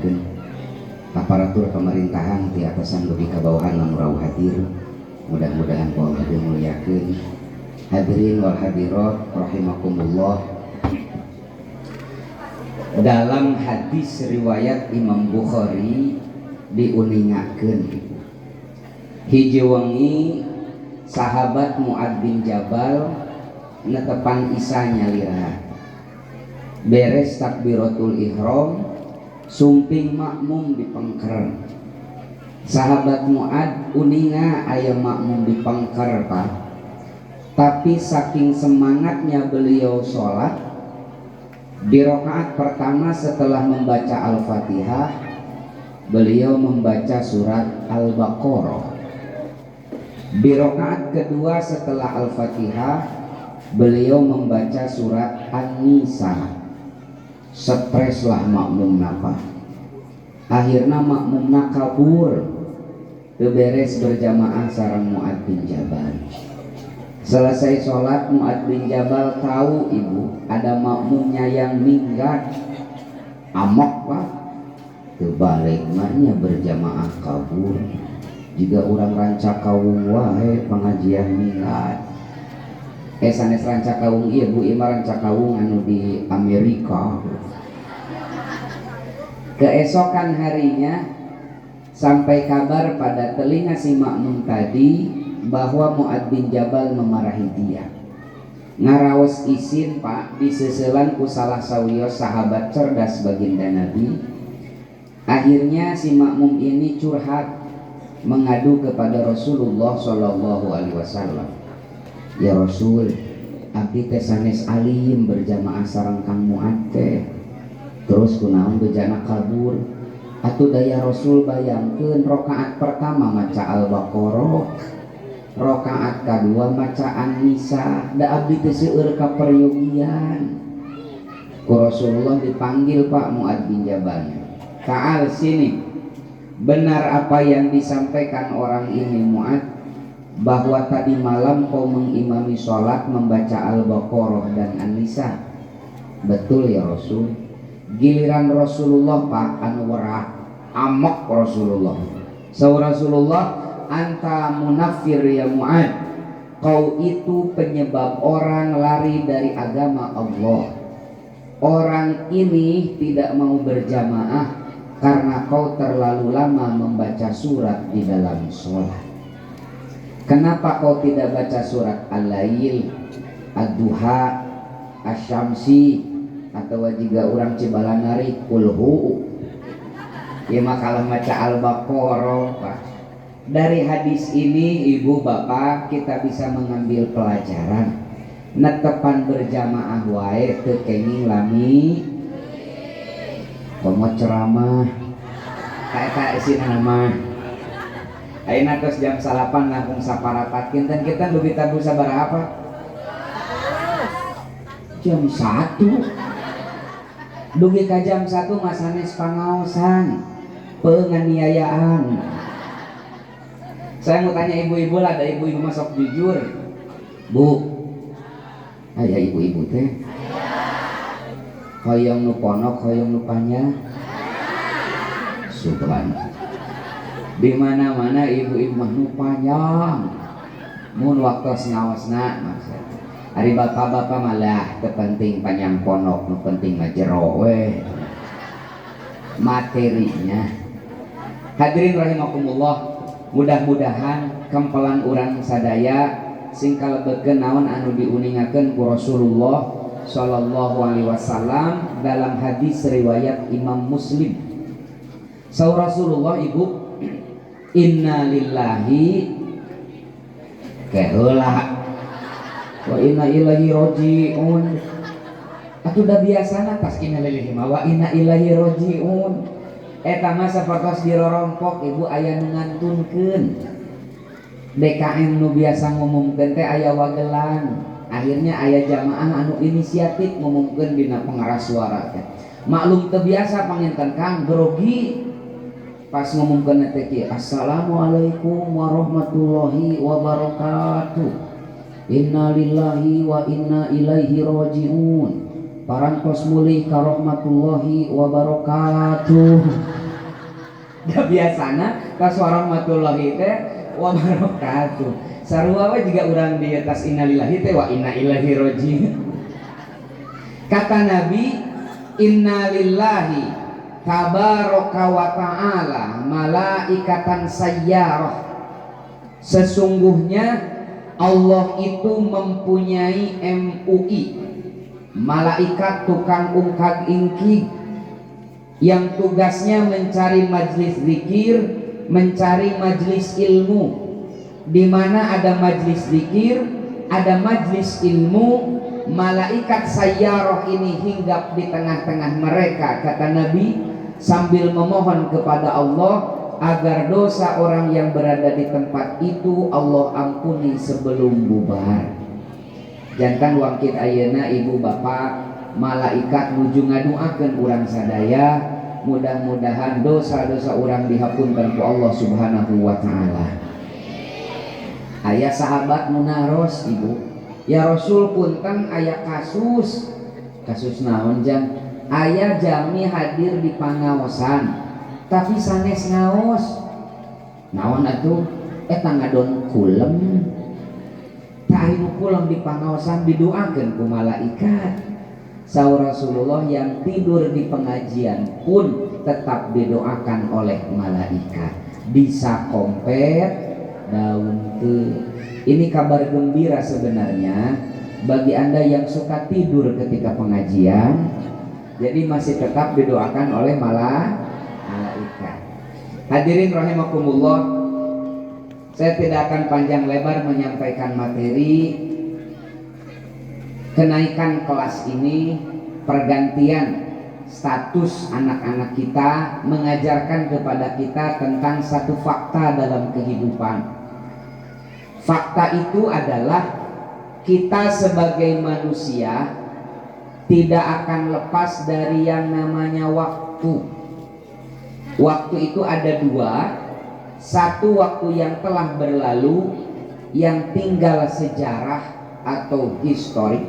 muliakeun aparatur pemerintahan ti atasan dugi ka bawahan lamurau hadir, mudah-mudahan Allah dimuliakeun. Hadirin wal hadirat rahimakumullah. Dalam hadis riwayat Imam Bukhari diuningakeun hiji wengi sahabat Mu'ad bin Jabal netepan Isa nyalira beres takbiratul ihram sumping makmum dipengker. Sahabat Mu'ad uninga aya makmum dipengker Pak, tapi saking semangatnya beliau sholat di rakaat pertama setelah membaca Al-Fatihah beliau membaca surat Al-Baqarah. Di rakaat kedua setelah Al-Fatihah beliau membaca surat An-Nisa. Streslah makmum napa, akhirnya makmumna kabur teu beres berjamaah sareng Mu'ad bin Jabal. Selesai sholat Mu'ad bin Jabal tahu ibu ada makmumnya yang minggat, amok Pak, teu balik mahnya berjamaah kabur. Jika orang ranca kawung wae pengajian minggat. Sanes ranca kawung ieu Bu Ima ranca kawung anu di Amerika. Keesokan harinya sampai kabar pada telinga si makmum tadi bahwa Mu'ad bin Jabal memarahi dia. Ngaraos isin Pak diseuselan ku salah sawios sahabat cerdas baginda Nabi. Akhirnya si makmum ini curhat mengadu kepada Rasulullah Shallallahu Alaihi Wasallam. Ya Rasul, abdi teh sanes alim berjamaah sareng Kang Mu'ad teh. Terus kunaon bejana kabur. Atuh daya Rasul bayangkeun rakaat pertama maca Al-Baqarah, rakaat kedua maca An-Nisa, da abdi teh seueur kaperyogian. Ku Rasulullah dipanggil Pak Mu'ad bin Jabal. Ta'al sini. Benar apa yang disampaikan orang ini Mu'ad, bahwa tadi malam kau mengimami sholat membaca Al-Baqarah dan An-Nisa? Betul ya Rasul. Giliran Rasulullah Pak anu werah amok Rasulullah. Saur Rasulullah, anta munafir ya Mu'ad, kau itu penyebab orang lari dari agama Allah. Orang ini tidak mau berjamaah karena kau terlalu lama membaca surat di dalam sholat. Kenapa kau tidak baca surat Al-Lail, Ad-Duha, Asy-Syamsi, atau jika orang Cibalanari Kulhu? Ya makalah baca Al-Baqarah Pak. Dari hadis ini ibu bapak kita bisa mengambil pelajaran. Netepan berjamaah wae teu kenging lami komo ceramah kayak isina mah. Ayeuna tos jam 8 langkung saparapatkeun dan kita dugi tabu sabaraha apa? Jam 1. Dugi ka jam 1 masanes pangaosan, penganiayaan. Saya mau tanya ibu-ibu lah, ada ibu-ibu masuk jujur. Bu, aya ibu-ibu teh? Hoyong nu ponok, hoyong nu panjang. Subhanallah. Di mana-mana ibu-ibu mah nu panjang. Mun waktu ngaosna maksud. Ari bapak-bapak malah kepenting panjang ponok, nu penting mah jero we. Materinya. Hadirin rahimakumullah, mudah-mudahan kempelan urang sadaya sing kalebetkeun naon anu diuningakeun ku Rasulullah Shallallahu Alaihi Wasallam dalam hadis riwayat Imam Muslim. Saur Rasulullah ibu, inna lillahi keheula wa inna ilaihi rajiun. Atuh da biasana tas inna lillahi wa inna ilaihi rajiun. Eta mah sapertos dirorompok ibu aya nu ngantunkeun. DKM nu biasa ngumumkeun teh aya wagelan. Akhirnya aya jamaah anu inisiatif ngumumkeun dina pengeras suara teh. Maklum teu biasa panginten Kang grogi pas ngumumkeun teh kieu, assalamualaikum warahmatullahi wabarakatuh. Inna lillahi wa inna ilaihi rajiun. parantos mulih karahmatullahi wabarakatuh. Da biasana kas warahmatullahi teh wabarakatuh. Sarua we juga urang di atas innalillahi teh wa inna ilaihi rajiun. Kata Nabi, innalillahi tabaraka wa ta'ala malaikatan sayyarah. Sesungguhnya Allah itu mempunyai MUI, malaikat tukang ungkag ingkig, yang tugasnya mencari majlis zikir, mencari majlis ilmu. Di mana ada majlis zikir, ada majlis ilmu, malaikat sayyarah ini hinggap di tengah-tengah mereka, kata Nabi, sambil memohon kepada Allah agar dosa orang yang berada di tempat itu Allah ampuni sebelum bubar. Jantan wangkit ayeuna ibu bapak malaikat nuju ngaduakeun urang sadaya, mudah-mudahan dosa-dosa urang dihapunten ku Allah Subhanahu wa taala. Aya sahabat munaros ibu, ya Rasul punten aya kasus naon jang, aya jami hadir di pangaosan tapi sanes ngaos. Naon atuh? Eta ngadon kulem. Tah anu kulem di pangaosan didoakeun ku malaikat. Saur Rasulullah, yang tidur di pengajian pun tetap didoakan oleh malaikat. Bisa kompet daun teu. Ini kabar gembira sebenarnya bagi Anda yang suka tidur ketika pengajian. Jadi masih tetap didoakan oleh malaikat. Hadirin rahimakumullah, saya tidak akan panjang lebar menyampaikan materi. Kenaikan kelas ini, pergantian status anak-anak kita, mengajarkan kepada kita tentang satu fakta dalam kehidupan. Fakta itu adalah kita sebagai manusia tidak akan lepas dari yang namanya waktu. Waktu itu ada dua. Satu, waktu yang telah berlalu, yang tinggal sejarah atau histori.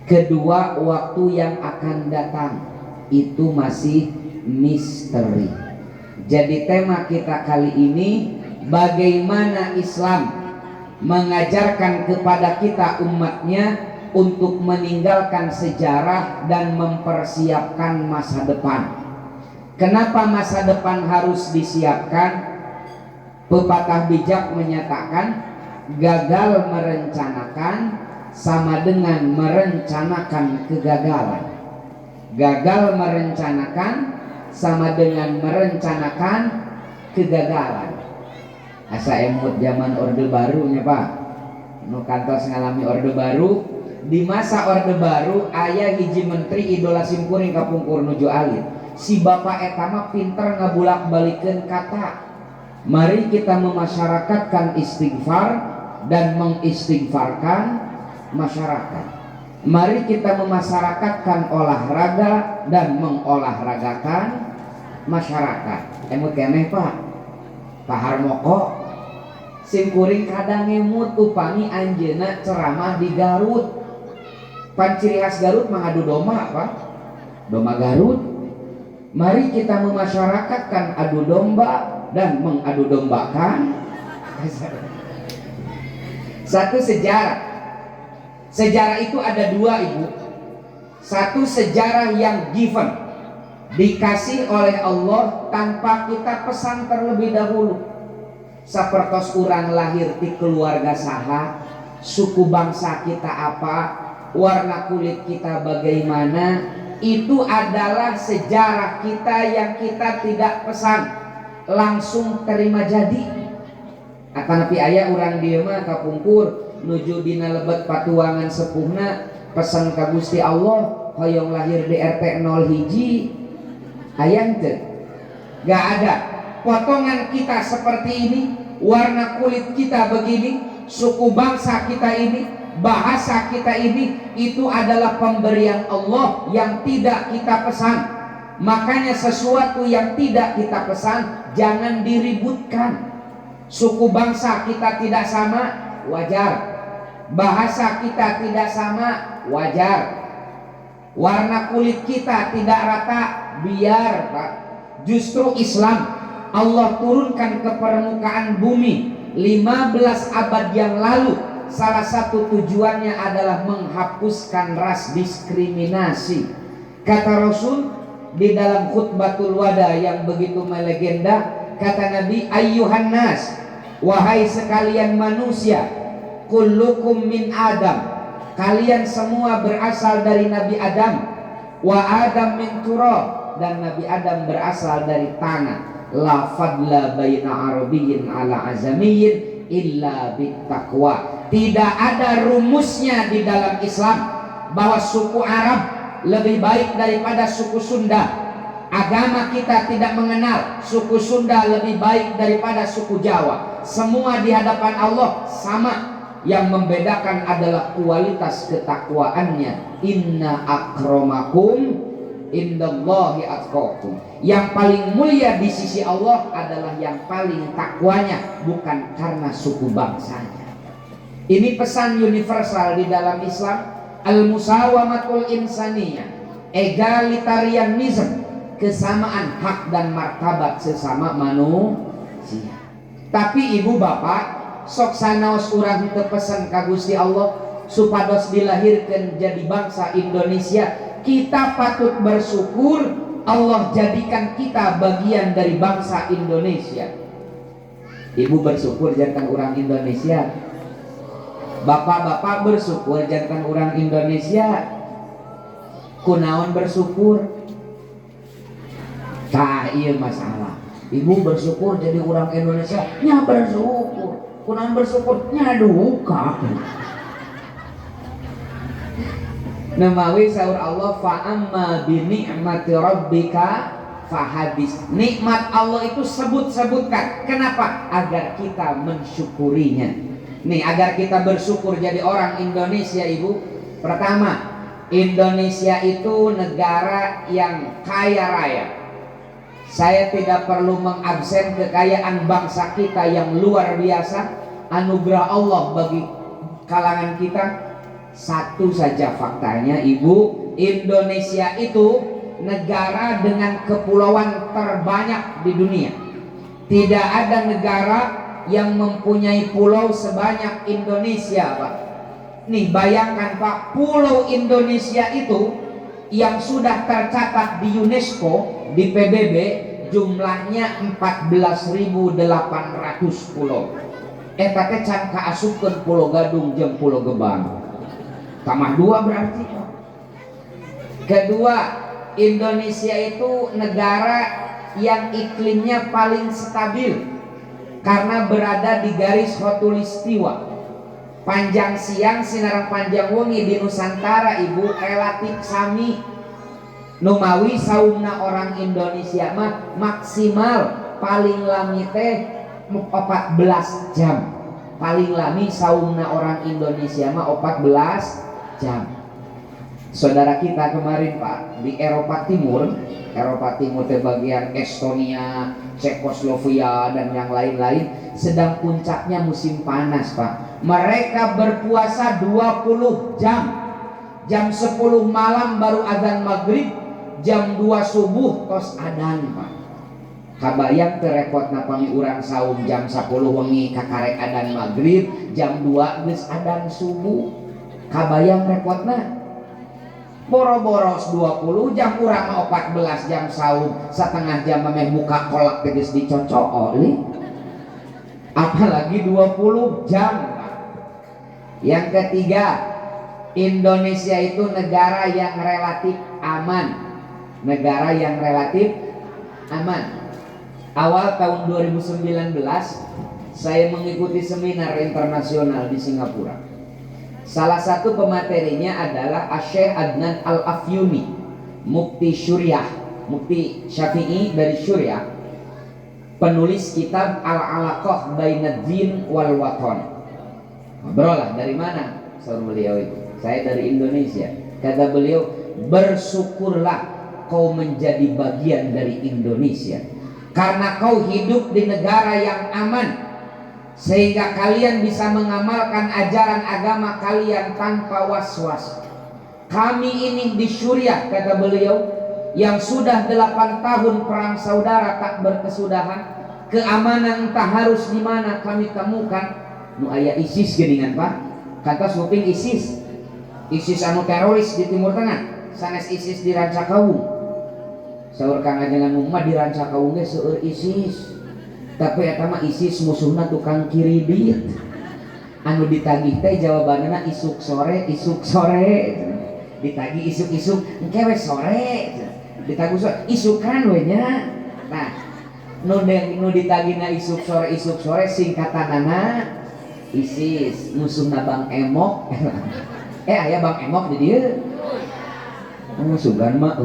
Kedua, waktu yang akan datang, itu masih misteri. Jadi tema kita kali ini, bagaimana Islam mengajarkan kepada kita umatnya untuk meninggalkan sejarah dan mempersiapkan masa depan. Kenapa masa depan harus disiapkan? Pepatah bijak menyatakan, gagal merencanakan sama dengan merencanakan kegagalan. Gagal merencanakan sama dengan merencanakan kegagalan. Asa emut zaman Orde Baru nya Pak, nu kantos ngalami Orde Baru. Di masa Orde Baru aya hiji menteri idola simkuring kapungkur nuju alit. Si bapak etama pinter ngabulak-balikeun kata. Mari kita memasyarakatkan istighfar dan mengistighfarkan masyarakat. Mari kita memasyarakatkan olahraga dan mengolahragakan masyarakat. Emut keneh Pak, Pak Harmoko simkuring kadang ngemut upami anjeuna ceramah di Garut. Pan ciri khas Garut mengadu domba Pak, domba Garut. Mari kita memasyarakatkan adu domba dan mengadu dombakan. Satu, sejarah. Sejarah itu ada dua ibu. Satu, sejarah yang given, dikasih oleh Allah tanpa kita pesan terlebih dahulu. Sapertos urang lahir di keluarga saha, suku bangsa kita apa, warna kulit kita bagaimana, itu adalah sejarah kita yang kita tidak pesan, langsung terima jadi. Akanapi aya urang dieu mah kapungkur nuju dina lebet patuangan sepuhna, pesan ka Gusti Allah hoyong lahir di RT 01 aya teu? Gak ada. Potongan kita seperti ini, warna kulit kita begini, suku bangsa kita ini, bahasa kita ini, itu adalah pemberian Allah yang tidak kita pesan. Makanya sesuatu yang tidak kita pesan jangan diributkan. Suku bangsa kita tidak sama, wajar. Bahasa kita tidak sama, wajar. warna kulit kita tidak rata, biar Pak. Justru Islam Allah turunkan ke permukaan bumi 15 abad yang lalu. Salah satu tujuannya adalah menghapuskan ras diskriminasi. Kata Rasul di dalam khutbatul wada yang begitu melegenda, kata Nabi, ayyuhan nas, wahai sekalian manusia, kullukum min Adam, kalian semua berasal dari Nabi Adam, wa Adam min turab, dan Nabi Adam berasal dari tanah. La fadla baina arabiyyin ala azamiyyin illa bittaqwa. Tidak ada rumusnya di dalam Islam bahwa suku Arab lebih baik daripada suku Sunda. Agama kita tidak mengenal suku Sunda lebih baik daripada suku Jawa. Semua di hadapan Allah sama. Yang membedakan adalah kualitas ketakwaannya. Inna akramakum indallahi atqakum. Yang paling mulia di sisi Allah adalah yang paling takwanya, bukan karena suku bangsanya. Ini pesan universal di dalam Islam. Al-musawamatul insaniyah, egalitarianism, kesamaan hak dan martabat sesama manusia. Tapi ibu bapak, sok sanaos urang teu pesen ka Gusti Allah supados dilahirkan jadi bangsa Indonesia. Kita patut bersyukur Allah jadikan kita bagian dari bangsa Indonesia. Ibu bersyukur jantan orang Indonesia. Bapak-bapak bersyukur jantan orang Indonesia. Kunaon bersyukur? Tah iya masalah. Ibu bersyukur jadi orang Indonesia, nya bersyukur. Kunaon bersyukur? Nya duka. Namawi sahur Allah, fa amma bi ni'mati rabbika fahadis. Nikmat Allah itu sebut-sebutkan. Kenapa? Agar kita mensyukurinya. Nih, agar kita bersyukur jadi orang Indonesia, ibu. Pertama, Indonesia itu negara yang kaya raya. Saya tidak perlu mengabsen kekayaan bangsa kita yang luar biasa. Anugerah Allah bagi kalangan kita. Satu saja faktanya, ibu, Indonesia itu negara dengan kepulauan terbanyak di dunia. Tidak ada negara yang mempunyai pulau sebanyak Indonesia, Pak. Nih bayangkan Pak, pulau Indonesia itu yang sudah tercatat di UNESCO, di PBB, jumlahnya 14.800 pulau. Eta teh can kaasupkeun Pulau Gadung jeung Pulau Gebang. Tambah 2 berarti, Pak. Kedua, Indonesia itu negara yang iklimnya paling stabil karena berada di garis khatulistiwa. Panjang siang sinarang panjang wengi di Nusantara, ibu, relatif sami. Numawi saumna orang Indonesia mah maksimal paling lami teh 14 jam. Paling lami saumna orang Indonesia mah 14 jam. Saudara kita kemarin Pak di Eropa Timur teh bagian Estonia, Cekoslovakia dan yang lain-lain, sedang puncaknya musim panas Pak. Mereka berpuasa 20 jam. Jam 10 malam baru adzan maghrib, jam 2 subuh tos adzan Pak. Kabayang terepotna pami urang saum jam 10 wengi kakarek adzan maghrib, jam 2 geus adzan subuh. Kabayang repotna. Boro-boros 20 jam, urang 14 jam saum, setengah jam memeh buka kolak geus dicocok oli. Apalagi 20 jam. Yang ketiga, Indonesia itu negara yang relatif aman. Negara yang relatif aman. Awal tahun 2019 saya mengikuti seminar internasional di Singapura. Salah satu pematerinya adalah Syekh Adnan Al-Afyuni, Mufti Syuriah, Mufti Syafi'i dari Syuriah, penulis kitab Al-Alaqah Bainad Din wal Waton. Ngobrol lah, dari mana? Saur beliau itu. Saya dari Indonesia. Kata beliau, bersyukurlah kau menjadi bagian dari Indonesia, karena kau hidup di negara yang aman, sehingga kalian bisa mengamalkan ajaran agama kalian tanpa was-was. kami ini di Suriah, kata beliau, yang sudah 8 tahun perang saudara tak berkesudahan, keamanan entah harus di mana kami temukan. Nu aya ISIS geningan Pak, kata suping ISIS anu teroris di Timur Tengah, sanes ISIS di Rancakaung. Saur Kang Ajengan Muhammad di Rancakaung ge seueur ISIS, tapi eta mah ISIS musuhna tukang kiridit. Anu ditagih teh jawabanna isuk sore ditagih isuk-isuk engke we sore, ditagih sore isukan we nya. Nah nu ditagihna isuk sore singkatanana ISIS, musuhna Bang Emok. Aya Bang Emok di dieu. Sugan mah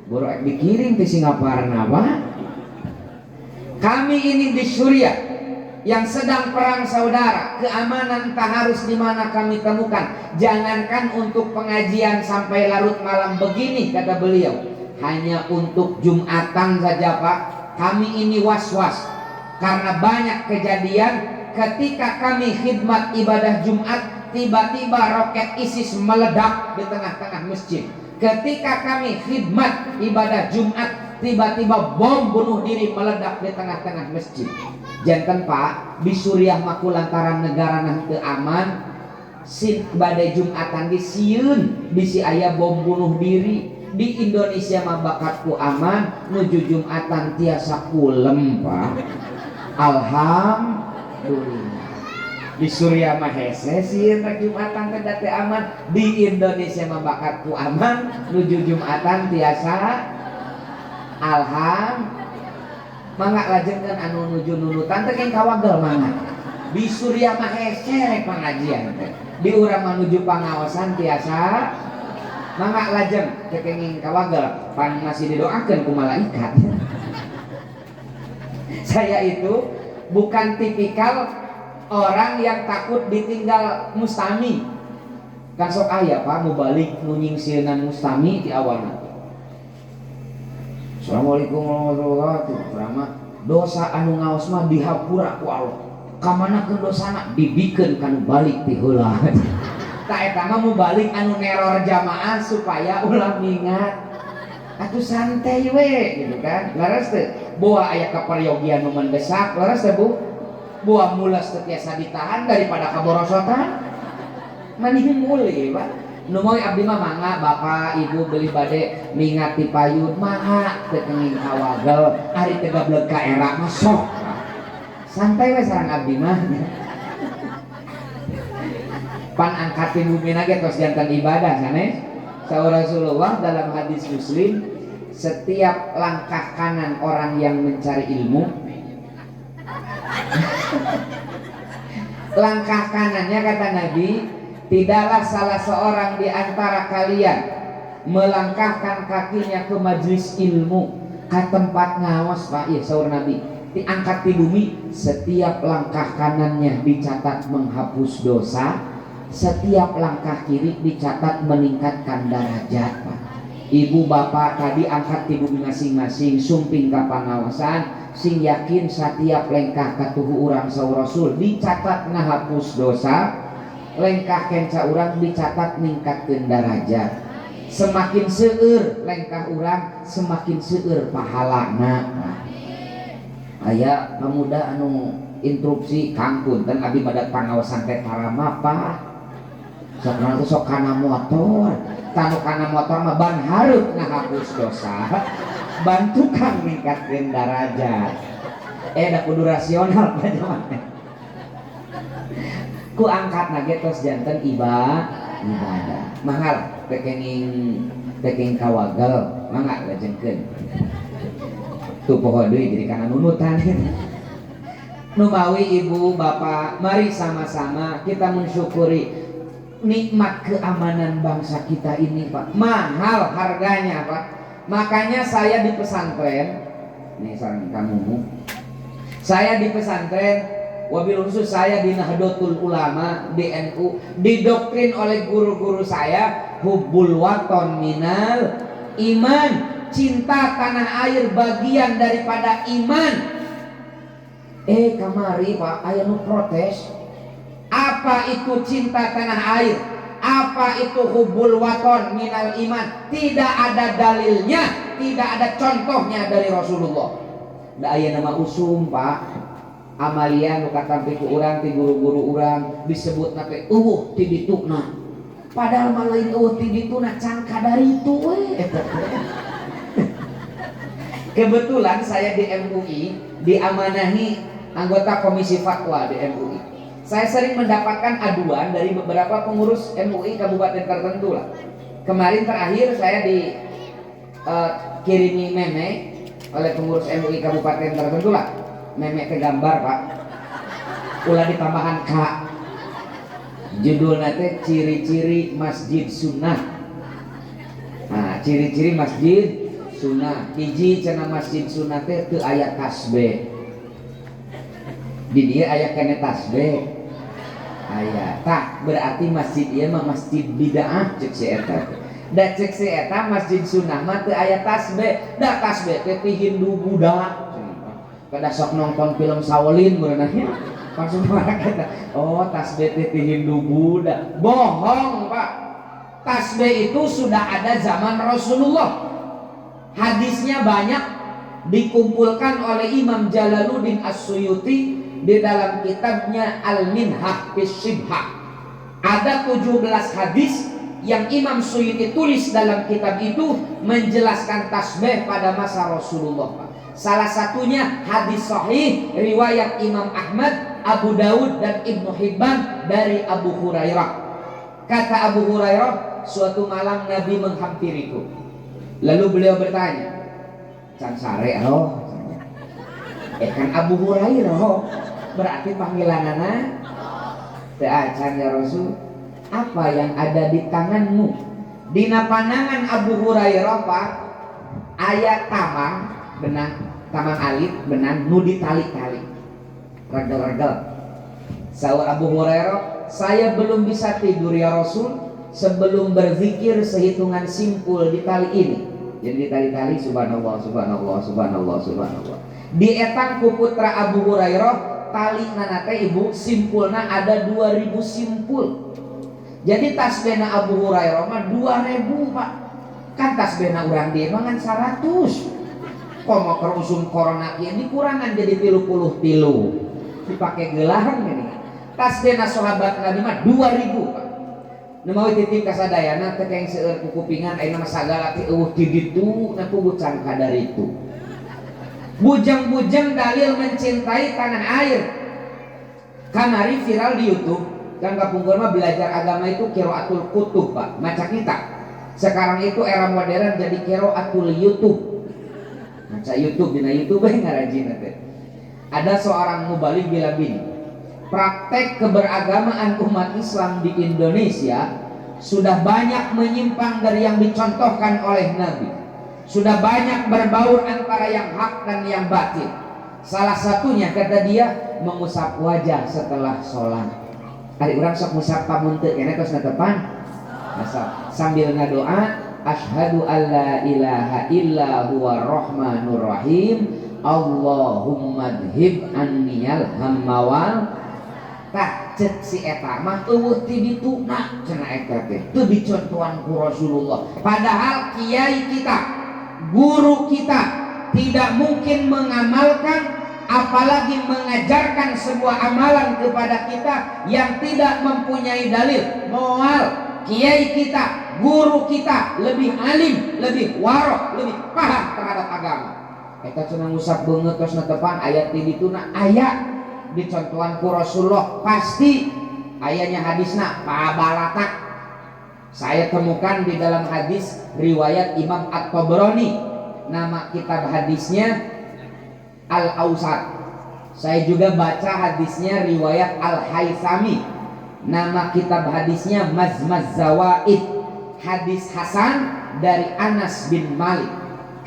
borok dikirim ti Singaparna Pak. Kami ini di Suriah yang sedang perang saudara, keamanan tak harus di mana kami temukan. Jangankan untuk pengajian sampai larut malam begini, kata beliau, hanya untuk Jumatan saja Pak, kami ini was-was karena banyak kejadian ketika kami khidmat ibadah Jumat, tiba-tiba roket ISIS meledak di tengah-tengah masjid. Ketika kami khidmat ibadah Jumat, tiba-tiba bom bunuh diri meledak di tengah-tengah masjid. Janten Pak, di Suriah maku lantaran negara teu aman, sin badai Jumatan di sieun bisi aya bom bunuh diri. Di Indonesia mah bakatku aman, nuju Jumatan tiasa kulem Pak. Alhamdulillah. Di Suriah mah hese sieun rek Jumatan teh teu aman, di Indonesia mah bakatku aman, nuju Jumatan tiasa alhamdulillah. Mangga lajengkeun anu nuju nunutan teh keng kawagel mangga. Di Suriah mah hese rek pangajian teh. Di urang mah nuju pangaosan tiasa mangga lajeng teh kenging kawagel pan masih didoakeun ku malaikat. Saya itu bukan tipikal orang yang takut ditinggal mustami. Kan sok aya Pak mau balik nu nyingsieunan mustami di awalna. Assalamualaikum warahmatullahi wabarakatuh. Dosa anu ngaos mah dihapura ku Allah. Kamanakeun dosana dibikeun kanu balik ti heula. Ta eta mah mubalik anu neror jamaah supaya ulah mingat. Atuh santai we gitu kan. Laras teu boa aya kaparyogian nu mendesak, laras teu Bu. Boa mulas teu tiasa ditahan daripada kaborosotan. Mending meuli Pak. Nu moy abdi mah mangga bapak ibu beli bade mingat ti payun mangga teu kenging kawagel ari teu gableg ka era mah sok santai we sareng abdi mah. Pan angkat ti bumina ge tos janten ibadah sanes. Saur Rasulullah dalam hadis Muslim, setiap langkah kanan orang yang mencari ilmu langkah kanannya kata Nabi, tidaklah salah seorang di antara kalian melangkahkan kakinya ke majelis ilmu, ke tempat ngawas Pak. Ya saur Nabi, diangkat di bumi, setiap langkah kanannya dicatat menghapus dosa, setiap langkah kiri dicatat meningkatkan derajat Pak. Ibu bapak tadi angkat di bumi masing-masing, sumping ka pangawasan, sing yakin setiap lengkah katuhu urang saur Rasul dicatat ngahapus dosa, lengkah kenca urang dicatat ningkatkeun derajat. Semakin seueur lengkah urang, semakin seueur pahalana. Aya pemuda anu interupsi Kang punten abdi badat pangaosan teh paramapa. Sakarang teh sok kana motor, tanu kana motor mah ban hareup ngahapus dosa, bantu Kang ningkatkeun derajat. Da kudu rasional panjang. Ku angkat nage tos janten ibadah mahal tekeng kawagel mangga lajengkeun tu poho deui jadi kana nunutan. Numawi ibu bapak, mari sama-sama kita mensyukuri nikmat keamanan bangsa kita ini Pak. Mahal harganya Pak. Makanya saya di pesantren nih sareng kamu, saya di pesantren wabil khusus saya di Nahdlatul Ulama di NU, didoktrin oleh guru-guru saya hubbul waton minal iman, cinta tanah air bagian daripada iman. Kamari Pak aya nu protes, apa itu cinta tanah air, Apa itu hubbul waton minal iman? Tidak ada dalilnya, tidak ada contohnya dari Rasulullah. Da aya nama usum Pak, amalia nu katampi ku urang ti guru-guru urang disebut nate ti dituna. Padahal mah lain ti dituna can kadari itu we. Kebetulan saya di MUI diamanahi anggota komisi fatwa di MUI. Saya sering mendapatkan aduan dari beberapa pengurus MUI kabupaten tertentu lah. Kemarin terakhir saya kirimi meme oleh pengurus MUI kabupaten tertentu lah. Meme ke gambar Pak. Ulah ditambahan Kak. Judulnya teh ciri-ciri masjid sunnah. Nah, ciri-ciri masjid sunnah. Hiji cenah masjid sunnah teh teu aya tasbih. Di dia aya kene tasbih. Aya tah berarti masjid ieu mah masjid bid'ah ceuk si eta. Da ceuk si eta masjid sunnah mah teu aya tasbih. Da tasbih teh ti Hindu Buddha. Kada sok nonton film Shaolin beuneuh nya. Langsung marah kita. Oh, tasbih teh ti Hindu Buddha. Bohong, Pak. Tasbih itu sudah ada zaman Rasulullah. Hadisnya banyak dikumpulkan oleh Imam Jalaluddin As-Suyuti di dalam kitabnya Al-Minhah fi Shibhah. Ada 17 hadis yang Imam Suyuti tulis dalam kitab itu menjelaskan tasbih pada masa Rasulullah. Salah satunya hadis sahih riwayat Imam Ahmad, Abu Daud dan Ibnu Hibban dari Abu Hurairah. Kata Abu Hurairah, suatu malam Nabi menghampiriku. Lalu beliau bertanya, "Can sare roh?" Kan Abu Hurairah berarti panggilanana teu acan ya Rasul. Apa yang ada di tanganmu? Dina pandangan Abu Hurairah Pak, aya tamang benang, tamang alit benang nu ditali-tali. Regel-regel. Saur Abu Hurairah, saya belum bisa tidur ya Rasul sebelum berzikir sehitungan simpul di tali ini. Jadi ditali-tali subhanallah subhanallah subhanallah subhanallah. Di etang ku putra Abu Hurairah tali nana teh ibu simpulna ada 2000 simpul. Jadi tasbihna Abu Hurairah mah 2000 Pak. Kan tasbihna urang dia mah ngan 100. Komo keur usum corona kieu dikurangan jadi 30 dipake gelang gini. Tasbihna sahabat Nabi mah 2000 Pak. Nu mau titip ka sadayana teh keng seueur ku kupingan ayeuna mah sagala ti eueuh ti ditu na pugucan kadar itu. Bujang-bujang dalil mencintai tanah air. Kamari viral di YouTube. Kan kapungkur mah belajar agama itu qiraatul kutub Pak, maca kitab. Sekarang itu era modern jadi qiraatul YouTube. Maca YouTube dina YouTube we ngarajina teh. Ada seorang mubalik bilang gini, praktek keberagamaan umat Islam di Indonesia sudah banyak menyimpang dari yang dicontohkan oleh Nabi. Sudah banyak berbaur antara yang hak dan yang batil. Salah satunya kata dia mengusap wajah setelah sholat. Ari urang sok ngusap pamunteu keneh tos netepan. Asal sambil ngadoa asyhadu alla ilaha illa huwa rahmanur rahim Allahumma dhib anniyal hammawal. Tah cek si eta mah eueuh ti dituna cenah eta teh teu dicontohan ku Rasulullah. Padahal kiai kita, guru kita tidak mungkin mengamalkan apalagi mengajarkan sebuah amalan kepada kita yang tidak mempunyai dalil. Moal kiai kita, guru kita lebih alim, lebih warok, lebih paham terhadap agama. Eta cenah ngusap beungeut tos netepan ayat di dituna aya dicontohan ku Rasulullah pasti ayatnya hadisna pabalatak. Saya temukan di dalam hadis riwayat Imam At-Tabrani, nama kitab hadisnya Al-Awsat. Saya juga baca hadisnya riwayat Al-Haythami, nama kitab hadisnya Mazmaz Zawaid. Hadis Hasan dari Anas bin Malik.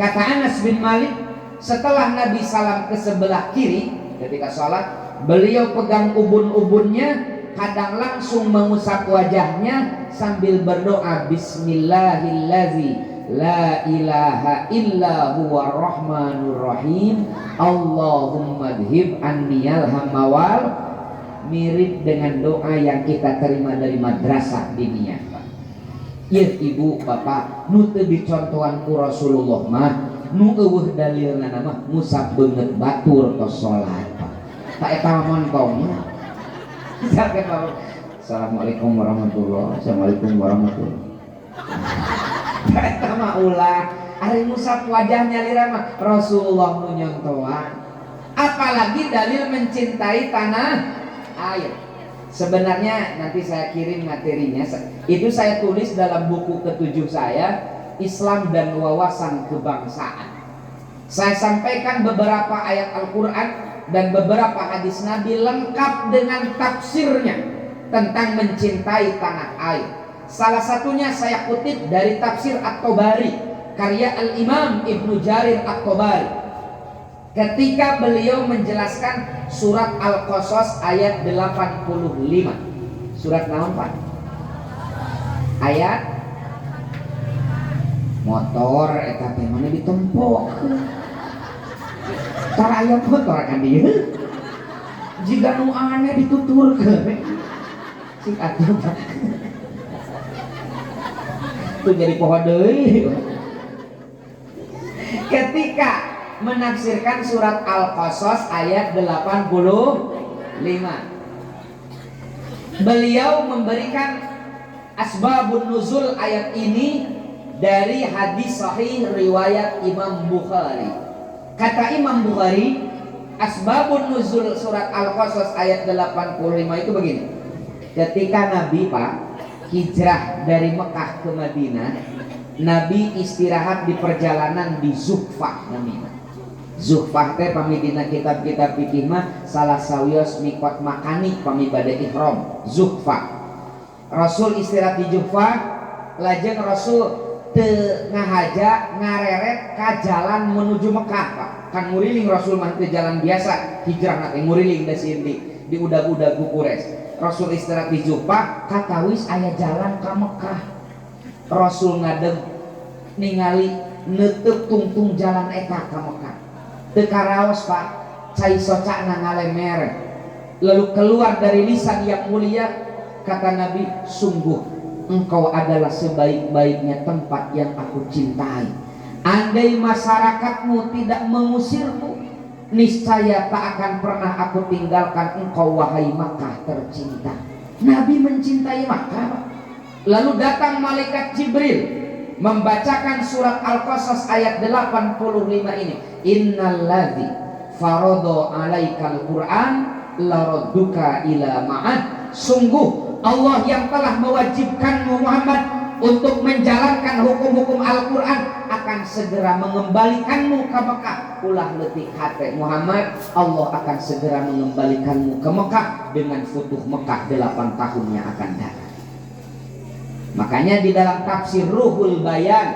Kata Anas bin Malik, setelah Nabi salam ke sebelah kiri ketika sholat, beliau pegang ubun-ubunnya, kadang langsung mengusap wajahnya sambil berdoa Bismillahillazi la ilaha illa huwa rahmanur rahim Allahumma dhib anniyal hammawal. Mirip dengan doa yang kita terima dari madrasah diniyah Pak. Ieu ibu bapak nu teu dicontohan ku Rasulullah mah nu eueuh dalilna mah musab beungeut batur tos salat Pak. Tak eta montongna. Assalamualaikum warahmatullahi wabarakatuh. Assalamualaikum warahmatullahi wabarakatuh. Eta mah ulah ari musab wajahnya lira mah Rasulullah nu nyontohan. Apalagi dalil mencintai tanah air. Sebenarnya nanti saya kirim materinya. Itu saya tulis dalam buku ke-7 saya, Islam dan Wawasan Kebangsaan. Saya sampaikan beberapa ayat Al-Quran dan beberapa hadis Nabi lengkap dengan tafsirnya tentang mencintai tanah air. Salah satunya saya kutip dari tafsir At-Tabari, karya Al-Imam Ibnu Jarir At-Tabari, ketika beliau menjelaskan surat Al-Qasas ayat 85. Surat naon Pak? Ayat motor eta teh mana ditempok. Tara aya motor kan dieu. Jika nu aneh dituturkeun. Sing atuh. Tuh jadi pohon deui. Ketika menafsirkan surat Al-Qasas ayat 85, beliau memberikan asbabun nuzul ayat ini dari hadis sahih riwayat Imam Bukhari. Kata Imam Bukhari, asbabun nuzul surat Al-Qasas ayat 85 itu begini. Ketika Nabi Pak hijrah dari Mekah ke Madinah, Nabi istirahat di perjalanan di Zuhfah namanya. Zuhfah teh pamidina kitab-kitab fikih mah salah sawios mikot makani pamibade ihram. Zuhfah. Rasul istirahat di Zuhfah, lajeng Rasul teu ngahaja ngareret ka jalan menuju Mekah Pak. Kan nguriling Rasul mah teu jalan biasa, hijrah teh nguriling da sindi di udag-udag Quraisy. Rasul istirahat di Zuhfah, katawis aya jalan ka Mekah. Rasul ngadeg ningali neuteuk tungtung jalan eta ka Mekah. Teu karaos Pak, cai socana ngalemer. Lalu keluar dari lisan yang mulia kata Nabi, sungguh engkau adalah sebaik-baiknya tempat yang aku cintai. Andai masyarakatmu tidak mengusirku, niscaya tak akan pernah aku tinggalkan engkau wahai Makkah tercinta. Nabi mencintai Makkah. Lalu datang malaikat Jibril membacakan surat Al-Qasas ayat 85 ini. Innalladzi farada 'alaikal Qur'an laradduka ila ma'ad. Sungguh Allah yang telah mewajibkanmu Muhammad untuk menjalankan hukum-hukum Al-Qur'an akan segera mengembalikanmu ke Mekah. Ulah leutik hate Muhammad, Allah akan segera mengembalikanmu ke Mekah dengan futuh Mekah 8 tahun yang akan datang. Makanya di dalam tafsir Ruhul Bayan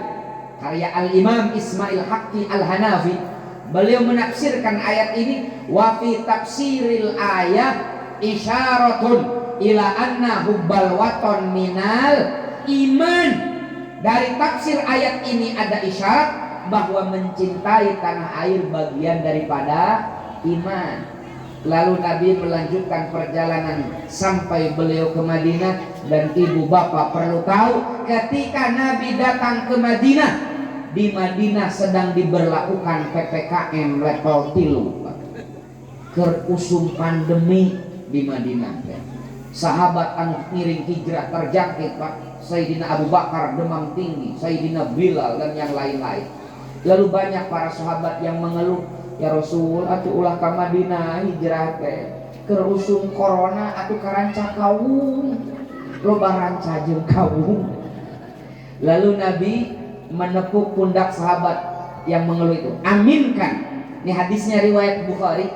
karya Al-Imam Ismail Haqqi Al-Hanafi, beliau menafsirkan ayat ini, wa fi tafsiril ayat isyaratun ila anna hubbal waton minal iman. Dari tafsir ayat ini ada isyarat bahwa mencintai tanah air bagian daripada iman. Lalu Nabi melanjutkan perjalanan sampai beliau ke Madinah. Dan ibu bapak perlu tahu, ketika Nabi datang ke Madinah, di Madinah sedang diberlakukan PPKM level 3. Kerusum pandemi di Madinah. Sahabat anu ngiring hijrah terjangkit Pak. Sayyidina Abu Bakar demam tinggi, Sayyidina Bilal dan yang lain-lain. Lalu banyak para sahabat yang mengeluh, ya Rasul, atuh ulah ka Madinah hijrah teh kerusum corona atuh karanca kaum, loba ranca jeung kaum. Lalu Nabi menepuk pundak sahabat yang mengeluh itu, aminkan. Ini hadisnya riwayat Bukhari.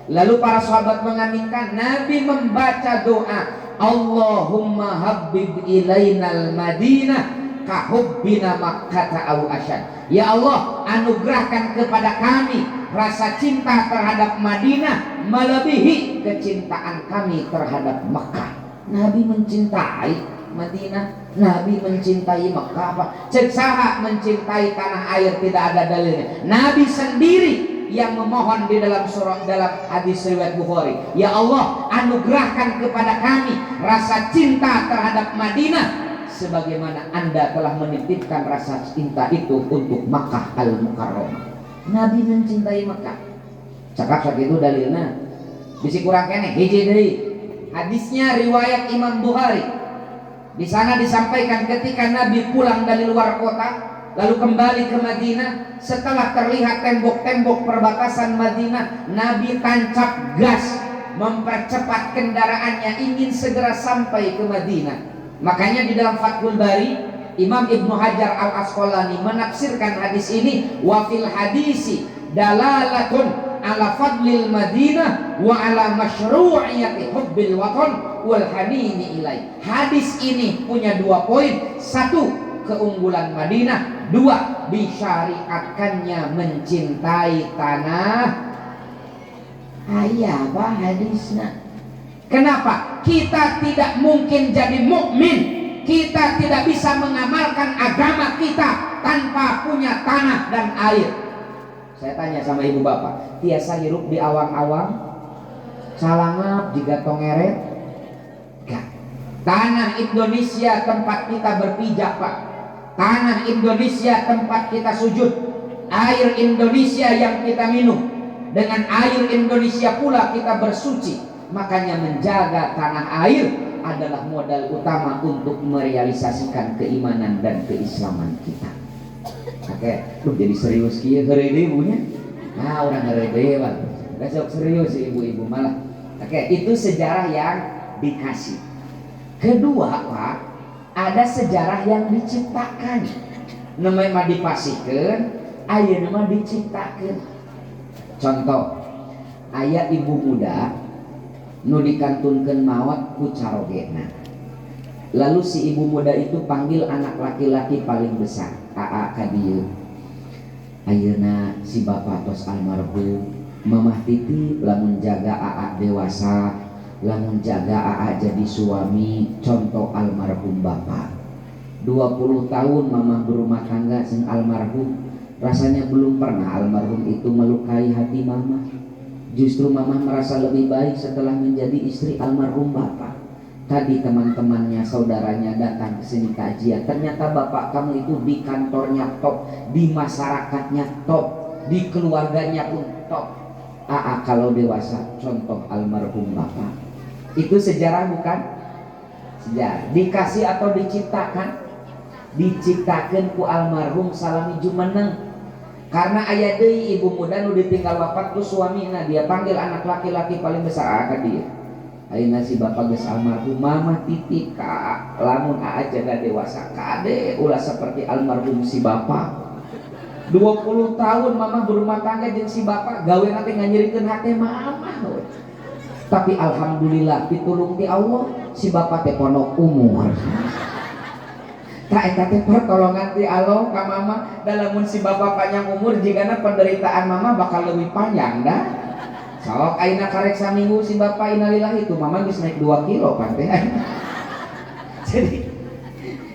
Lalu para sahabat mengaminkan. Nabi membaca doa, Allahumma habbib ilainal Madinah kahubbina Makkah au asyad. Ya Allah, anugerahkan kepada kami rasa cinta terhadap Madinah melebihi kecintaan kami terhadap Makkah. Nabi mencintai Madinah, Nabi mencintai Makkah. Apa? Cek saha mencintai tanah air tidak ada dalilnya. Nabi sendiri yang memohon di dalam surah, dalam hadis riwayat Bukhari, ya Allah, anugerahkan kepada kami rasa cinta terhadap Madinah sebagaimana Anda telah menitipkan rasa cinta itu untuk Makkah Al-Mukarramah. Nabi mencintai Makkah. Cakap sakitu dalilna. Bisi kurang kene hiji deui. Hadisnya riwayat Imam Bukhari. Di sana disampaikan ketika Nabi pulang dari luar kota lalu kembali ke Madinah, setelah terlihat tembok-tembok perbatasan Madinah, Nabi tancap gas mempercepat kendaraannya ingin segera sampai ke Madinah. Makanya di dalam Fathul Bari Imam Ibnu Hajar Al-Asqalani menafsirkan hadis ini, wa fil hadisi dalalatun ala fadlil Madinah wa ala masyru'iyati hubbil watan wal hanini ilai. Hadis ini punya dua poin. Satu, keunggulan Madinah. Dua, disyariatkannya mencintai tanah. Ayah apa hadisnya? Kenapa? Kita tidak mungkin jadi mukmin, kita tidak bisa mengamalkan agama kita tanpa punya tanah dan air. Saya tanya sama ibu bapak, tiasa hirup di awang-awang, salangap jika tongeret? Gak. Tanah Indonesia tempat kita berpijak pak. Tanah Indonesia tempat kita sujud. Air Indonesia yang kita minum. Dengan air Indonesia pula kita bersuci. Makanya menjaga tanah air adalah modal utama untuk merealisasikan keimanan dan keislaman kita. Oke, lu jadi serius kia hari ibunya. Nah, orang hari dewa. Besok serius ibu-ibu malah. Oke, itu sejarah yang dikasih. Kedua, Pak, ada sejarah yang diciptakan. Namanya dipasihkan, aya nama diciptakan. Contoh, aya ibu muda nu dikantunkeun maot ku carogena. Lalu si ibu muda itu panggil anak laki-laki paling besar, Aa ka dieu. Ayeuna si bapak tos almarhum, mamah titip lamun jaga Aa dewasa, lamun jaga Aa jadi suami contoh almarhum bapak. 20 tahun mamah berumah tangga sing almarhum, rasanya belum pernah almarhum itu melukai hati mamah. Justru mamah merasa lebih baik setelah menjadi istri almarhum bapak. Tadi teman-temannya, saudaranya datang ke sini kajian. Ternyata bapak kamu itu di kantornya top, di masyarakatnya top, di keluarganya pun top. Aa kalau dewasa contoh almarhum bapak. Itu sejarah bukan? Sejarah. Dikasih atau diciptakan? Diciptakan ku almarhum Salami Jumeneng. Karena ayah deui ibu muda nu ditinggal wafat ku suamina, dia panggil anak laki-laki paling besar ka dia. Ayeuna si bapak geus almarhum, mamah titip ka lamun Aa jaga dewasa kade ulah seperti almarhum si bapak. 20 tahun mamah berumah tangga jeung si bapak, gawe nanti nganyerikeun hate mamah. Tapi alhamdulillah pitulung ti Allah si bapak teh ponok umur. Tak eta teh pertolongan ti Allah ka mama. Dalamun si bapak panjang umur jigana penderitaan mama bakal lebih panjang dah. Sok ayeuna karek saminggu si bapak innalillahi itu mama geus naik 2 kilo pan teh. Jadi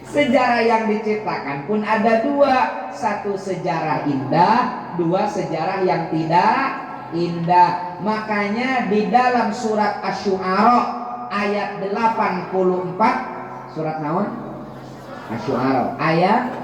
sejarah yang diciptakan pun ada dua. Satu sejarah indah, dua sejarah yang tidak indah. Makanya di dalam surat Asy-Syu'ara ayat 84, surat naon? Asy-Syu'ara ayat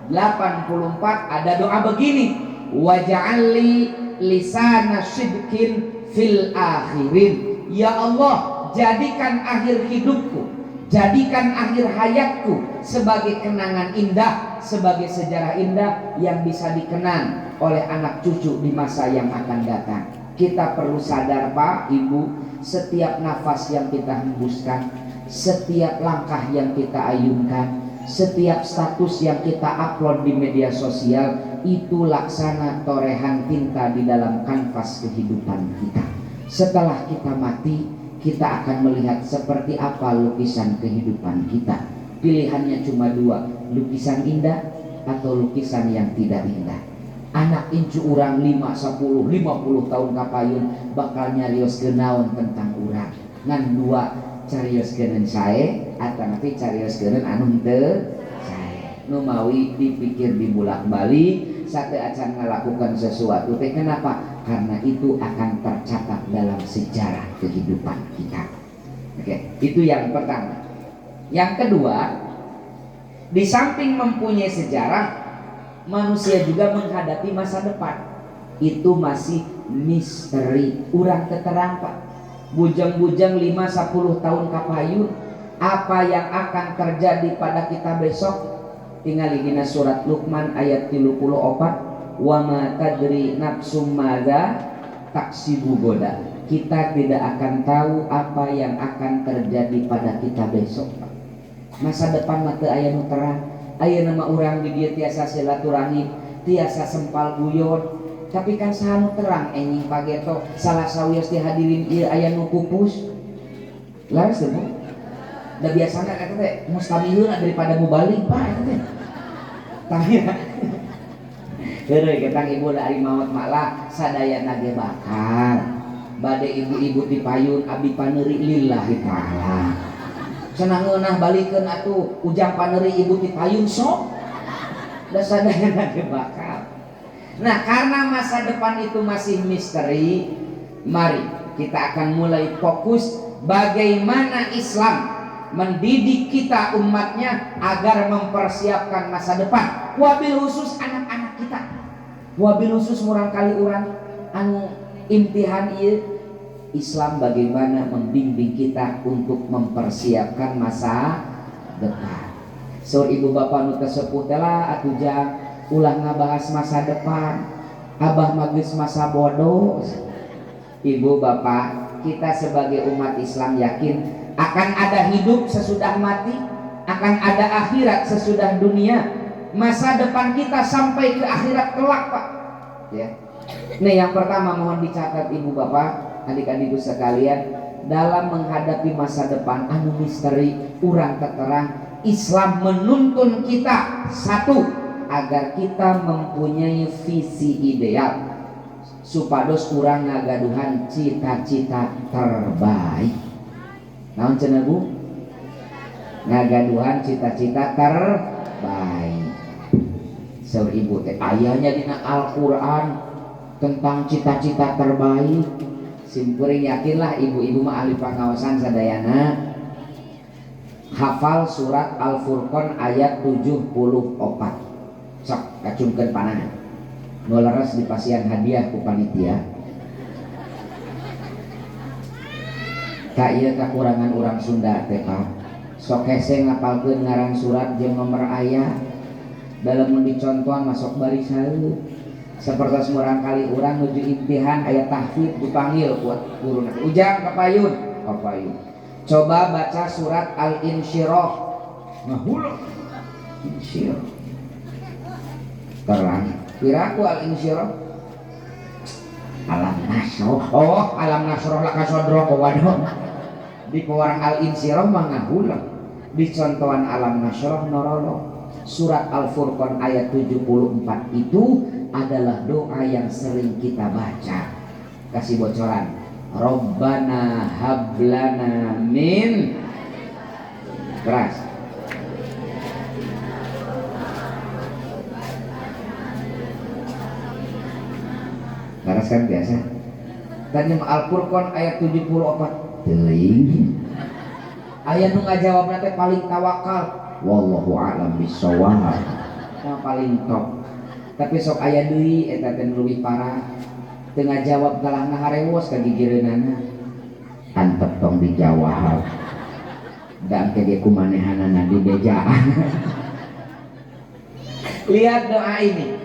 84 ada doa begini, waj'alli lisana sidqin fil akhirin. Ya Allah, jadikan akhir hidupku, jadikan akhir hayatku sebagai kenangan indah, sebagai sejarah indah yang bisa dikenang oleh anak cucu di masa yang akan datang. Kita perlu sadar Pak, Ibu, setiap nafas yang kita hembuskan, setiap langkah yang kita ayunkan, setiap status yang kita upload di media sosial itu laksana torehan tinta di dalam kanvas kehidupan kita. Setelah kita mati, kita akan melihat seperti apa lukisan kehidupan kita. Pilihannya cuma dua, lukisan indah atau lukisan yang tidak indah. Anak incu urang 5, 10, 50 tahun kapayun bakal nyarioskeun naon tentang urang. Ngan dua carioskeun sae atau nanti carioskeun anu teu sae. Nu mawi dipikir dibulak-balik, sate acan ngalakukan sesuatu teh kenapa? Karena itu akan tercatat dalam sejarah kehidupan kita. Oke, itu yang pertama. Yang kedua, Di samping mempunyai sejarah, manusia juga menghadapi masa depan. Itu masih misteri, urang keterang Pak. Bujang-bujang 5-10 tahun kapayu, apa yang akan terjadi pada kita besok? Tinggal dina surat Luqman ayat 34, wa ma tadri nafsum madza taksibu goda. Kita tidak akan tahu apa yang akan terjadi pada kita besok. Masa depan mata aya nu terang, aya nama urang di dieu tiasa silaturahim, tiasa sempal guyon, tapi kan saha nu terang enjing pageto salah sawios ti hadirin ieu aya nu pupus. Laras teh, Bu. Da biasana eta teh mustamihun daripada mubalik Pak eta teh. Tanya. Heureuy ketang ibu da ari maot malah sadayana ge bakal. Bade ibu-ibu di payun abdi paneuri lillahi ta'ala. Cenah ngeunah balikeun atuh ujang paneuri ibu di payun sok. Da sadayana ge bakal. Nah, karena masa depan itu masih misteri, mari kita akan mulai fokus bagaimana Islam mendidik kita umatnya agar mempersiapkan masa depan. Wabil khusus anak-anak kita. Wabil khusus murang kali urang anu imtihan ieu Islam bagaimana membimbing kita untuk mempersiapkan masa depan. So ibu bapak nu tesepuh teh lah atuh jang ulah ngabahas masa depan. Abah magis masa bodoh. Ibu bapak, kita sebagai umat Islam yakin akan ada hidup sesudah mati, akan ada akhirat sesudah dunia. Masa depan kita sampai ke akhirat kelak Pak. Ya. Nih yang pertama mohon dicatat ibu bapak, adik-adikku sekalian, dalam menghadapi masa depan anu misteri urang terang, Islam menuntun kita satu, agar kita mempunyai visi ideal supados urang ngagaduhan cita-cita terbaik. Naon cenah Bu? Ngagaduhan cita-cita terbaik. Saur ibu teh ayahnya dina Al-Qur'an tentang cita-cita terbaik. Simkuring yakinlah ibu-ibu mah ahli pangaosan sadayana hafal surat Al-Furqan ayat 74. Sok kacungkeun panangan. Nu leres dipasihan hadiah ku panitia. Ka ieu kakurangan urang Sunda teh Pak. Sok hese ngapalkeun ngaran surat jeung nomor ayat. Dalam dicontohan masuk baris halu. Seperti semurang kali urang nuju imtihan ayat tahfidz dipanggil buat guruna. Ujang kapayun, kapayun. Coba baca surat Al-Insyirah. Ngahula. Insyirah. Terang. Kiraku Al-Insyirah. Alam Nasroh. Oh, Alam Nasroh laka sodro waduh. Di pewarang Al-Insyirah mah ngahula. Di contohan Alam Nasroh norolo. Surat Al-Furqan ayat 74 itu adalah doa yang sering kita baca. Kasih bocoran. Rabbana hablana min keras. Keras kan biasa. Tadi Al-Furqan ayat 74 teuing. Aya nu ngajawabna teh paling tawakal. Wallahu a'lam bishawab. Nah, paling top. Tapi sok aya deui eta teh leuwih parah. Teu ngajawab kalah ngaharewos ka gigireunana. Antep tong dijawab. Da engke ge kumanehanana di bejaan. Lihat doa ini.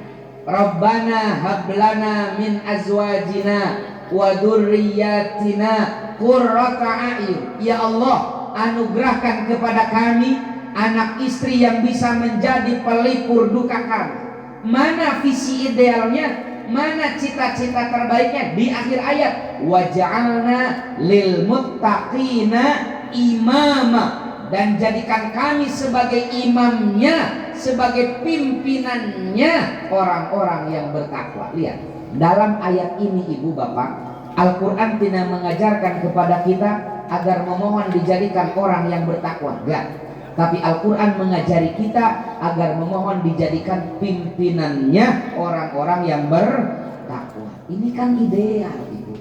Rabbana hablana min azwajina wa dzurriyyatina qurrata a'yun. Ya Allah, anugerahkan kepada kami anak istri yang bisa menjadi pelipur duka kami. Mana visi idealnya, mana cita-cita terbaiknya di akhir ayat. Waj'alna lil muttaqina imama, dan jadikan kami sebagai imamnya, sebagai pimpinannya orang-orang yang bertakwa. Lihat, dalam ayat ini ibu bapak, Al-Quran tidak mengajarkan kepada kita agar memohon dijadikan orang yang bertakwa. Enggak. Tapi Al-Quran mengajari kita agar memohon dijadikan pimpinannya orang-orang yang bertakwa. Ini kan ideal ibu.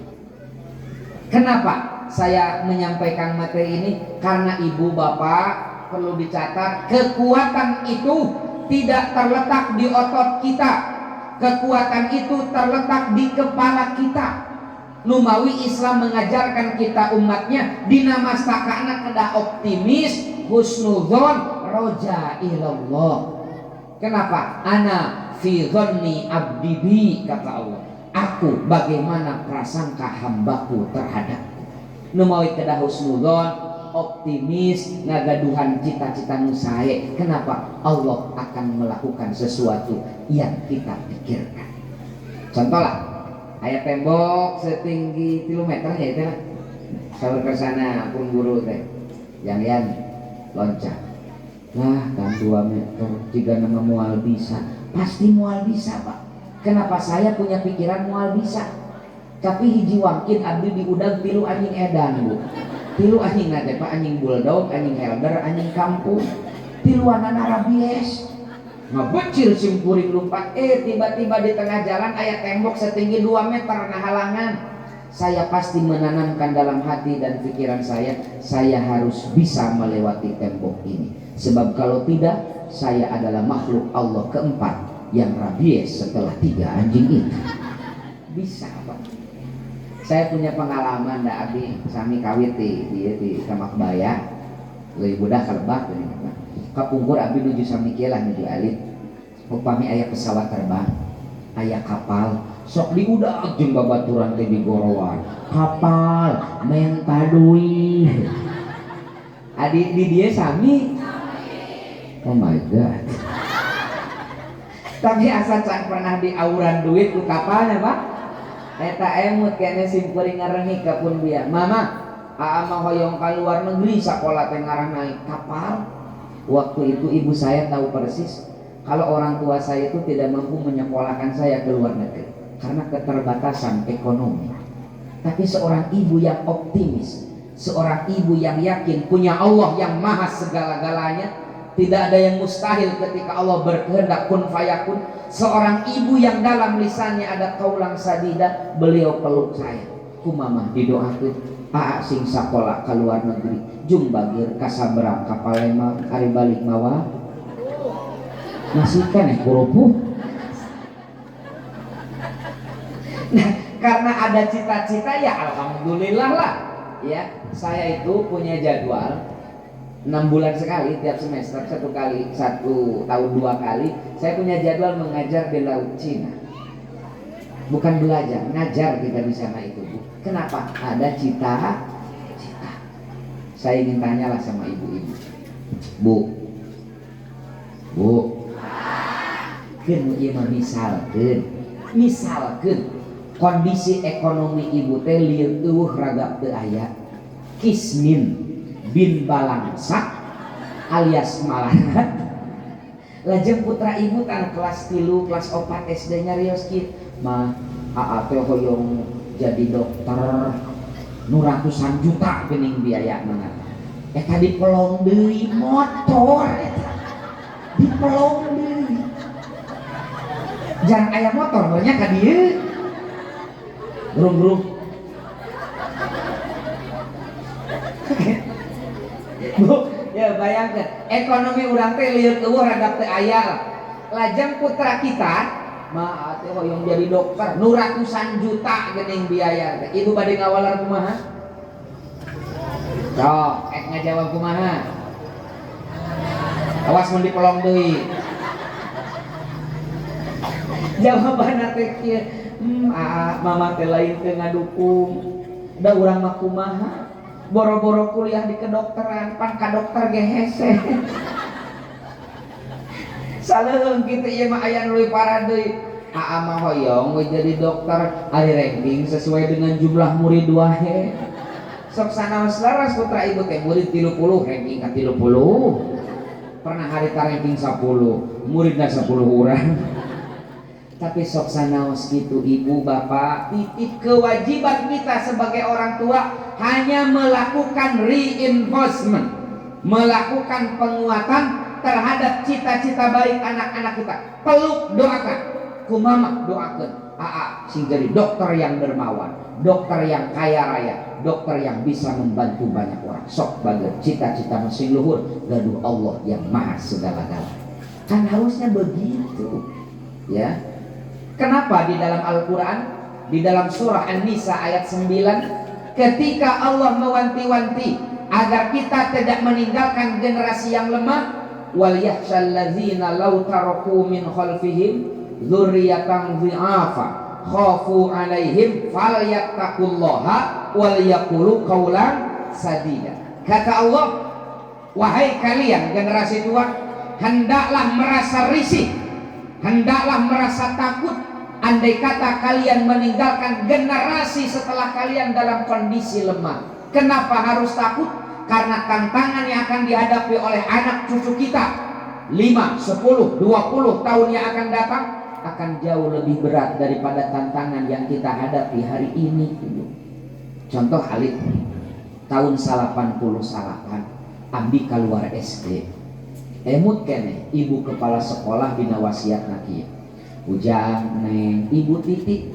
Kenapa saya menyampaikan materi ini? Karena ibu bapak perlu dicatat, kekuatan itu tidak terletak di otot kita, kekuatan itu terletak di kepala kita. Numawi Islam mengajarkan kita umatnya dina mastakana kedah optimis, husnudzon, roja ilallah. Kenapa? Ana fi dhanni abdi bi, kata Allah. Aku bagaimana prasangka hambaku terhadapku. Numawi kedah husnudzon, optimis, ngagaduhan cita-cita nu sae. Kenapa? Allah akan melakukan sesuatu yang kita pikirkan. Contoh lah, aya tembok setinggi 3 meter ya itu lah. Saur kesana pun guru teh, yang loncat. Lah kan 2 meter, jika nama mual bisa, pasti mual bisa Pak. Kenapa saya punya pikiran mual bisa? Tapi hiji wangkin abdi diudag 3 anjing edan Bu. 3 anjing nate Pak, anjing bulldog, anjing helder, anjing kampung. 3 rabies. Ngebecil simpuring lompat, tiba-tiba di tengah jalan aya tembok setinggi 2 meter nah halangan. Saya pasti menanamkan dalam hati dan pikiran saya harus bisa melewati tembok ini. Sebab kalau tidak, saya adalah makhluk Allah keempat yang rabies setelah 3 anjing itu. Bisa Pak. Saya punya pengalaman da abdi sami kawit di Kamak Baya, leuwih budak kalebak ini. Kapungkur abdi nuju sami kieu lah nuju alit. Upami aya pesawat terbang, aya kapal, sok diudag jeung babaturan teh digorowan. Kapal menta duit. Adi di dieu sami. Oh my god. Tapi asa can pernah diauran duit ku kapalnya Pak. Eta emut kene simpuring ngarengi ka pun biar. Mama, aa mah hoyong ka luar negeri sakola teh ngarang naik kapal. Waktu itu ibu saya tahu persis kalau orang tua saya itu tidak mampu menyekolahkan saya ke luar negeri karena keterbatasan ekonomi. Tapi seorang ibu yang optimis, seorang ibu yang yakin punya Allah yang maha segala-galanya, tidak ada yang mustahil ketika Allah berkehendak kun fayakun. Seorang ibu yang dalam lisannya ada kaulang sadida, beliau peluk saya. Kumamah didoakeun aa sing sakola ke luar negeri jung bagir kasaberang kapal emang ari balik mawa masih kan kurupuh. Nah, karena ada cita-cita ya alhamdulillah lah ya. Saya itu punya jadwal 6 bulan sekali tiap semester, 1 tahun 2 kali saya punya jadwal mengajar di Laut Cina. Bukan belajar, ngajar kita di sana itu Bu. Kenapa? Ada cita. Saya ingin tanyalah sama ibu-ibu. Bu, keun ieu mah misalkeun kondisi ekonomi ibu teh lieu eueuh ragap teu aya. Kismin bin Balangsak alias Malanat. Lajeng putra ibu kan kelas 3, kelas 4 SD nya rios kieu. Mah aa teh hoyong jadi dokter nu ratusan juta geuning biaya mana. Eta dipelong deui motor eta. Dipelong deui. Jangan aya motor banyak ka dieu. Brum-brum. Bu, ya bayangkan ekonomi urang teh lieur eueuh rada teu aya. Lajeng putra kita mah teh hoyong jadi dokter nu ratusan juta geuning biaya teh. Ibu bade ngawalar kumaha? Sok, ngajawab kumaha? Awas mun dipelong deui. Jawabanna teh kieu, mama teh lain teu ngadukung. Da urang mah kumaha? Boro-boro kuliah di kedokteran, pan ka dokter ge hese. Saleueung kitu ieu mah aya nu leuwih parah deui. Aa mah hoyong we jadi dokter ari ranking sesuai dengan jumlah murid wae. Sok sanaos laras putra ibu teh murid 30 ranking ka 30. Pernah harita ranking 10, muridna 10 urang. Tapi sok sanaos kitu ibu bapak, titip kewajiban kita sebagai orang tua hanya melakukan reinforcement, melakukan penguatan terhadap cita-cita baik anak-anak kita. Peluk, doakan. Kumama doakan. sing jadi dokter yang dermawan, dokter yang kaya raya, dokter yang bisa membantu banyak orang. Sok bager cita-cita mesin luhur gaduh Allah yang maha segala-galanya. Kan harusnya begitu ya. Kenapa di dalam Al-Quran, di dalam surah An-Nisa ayat 9, ketika Allah mewanti-wanti agar kita tidak meninggalkan generasi yang lemah, wal yakhshal ladzina law taraku min khalfihim dzurriyyatan dhi'afa khafu 'alaihim falyattaqullaha wal yaqulu qawlan sadida. Kata Allah, wahai kalian generasi tua, hendaklah merasa risih, hendaklah merasa takut andai kata kalian meninggalkan generasi setelah kalian dalam kondisi lemah. Kenapa harus takut? Karena tantangan yang akan dihadapi oleh anak cucu kita 5, 10, 20 tahun yang akan datang akan jauh lebih berat daripada tantangan yang kita hadapi hari ini. Contoh Halid tahun 88 Ambi keluar SD, emut kene ibu kepala sekolah dina wasiatna kieu, ujang neng ibu titik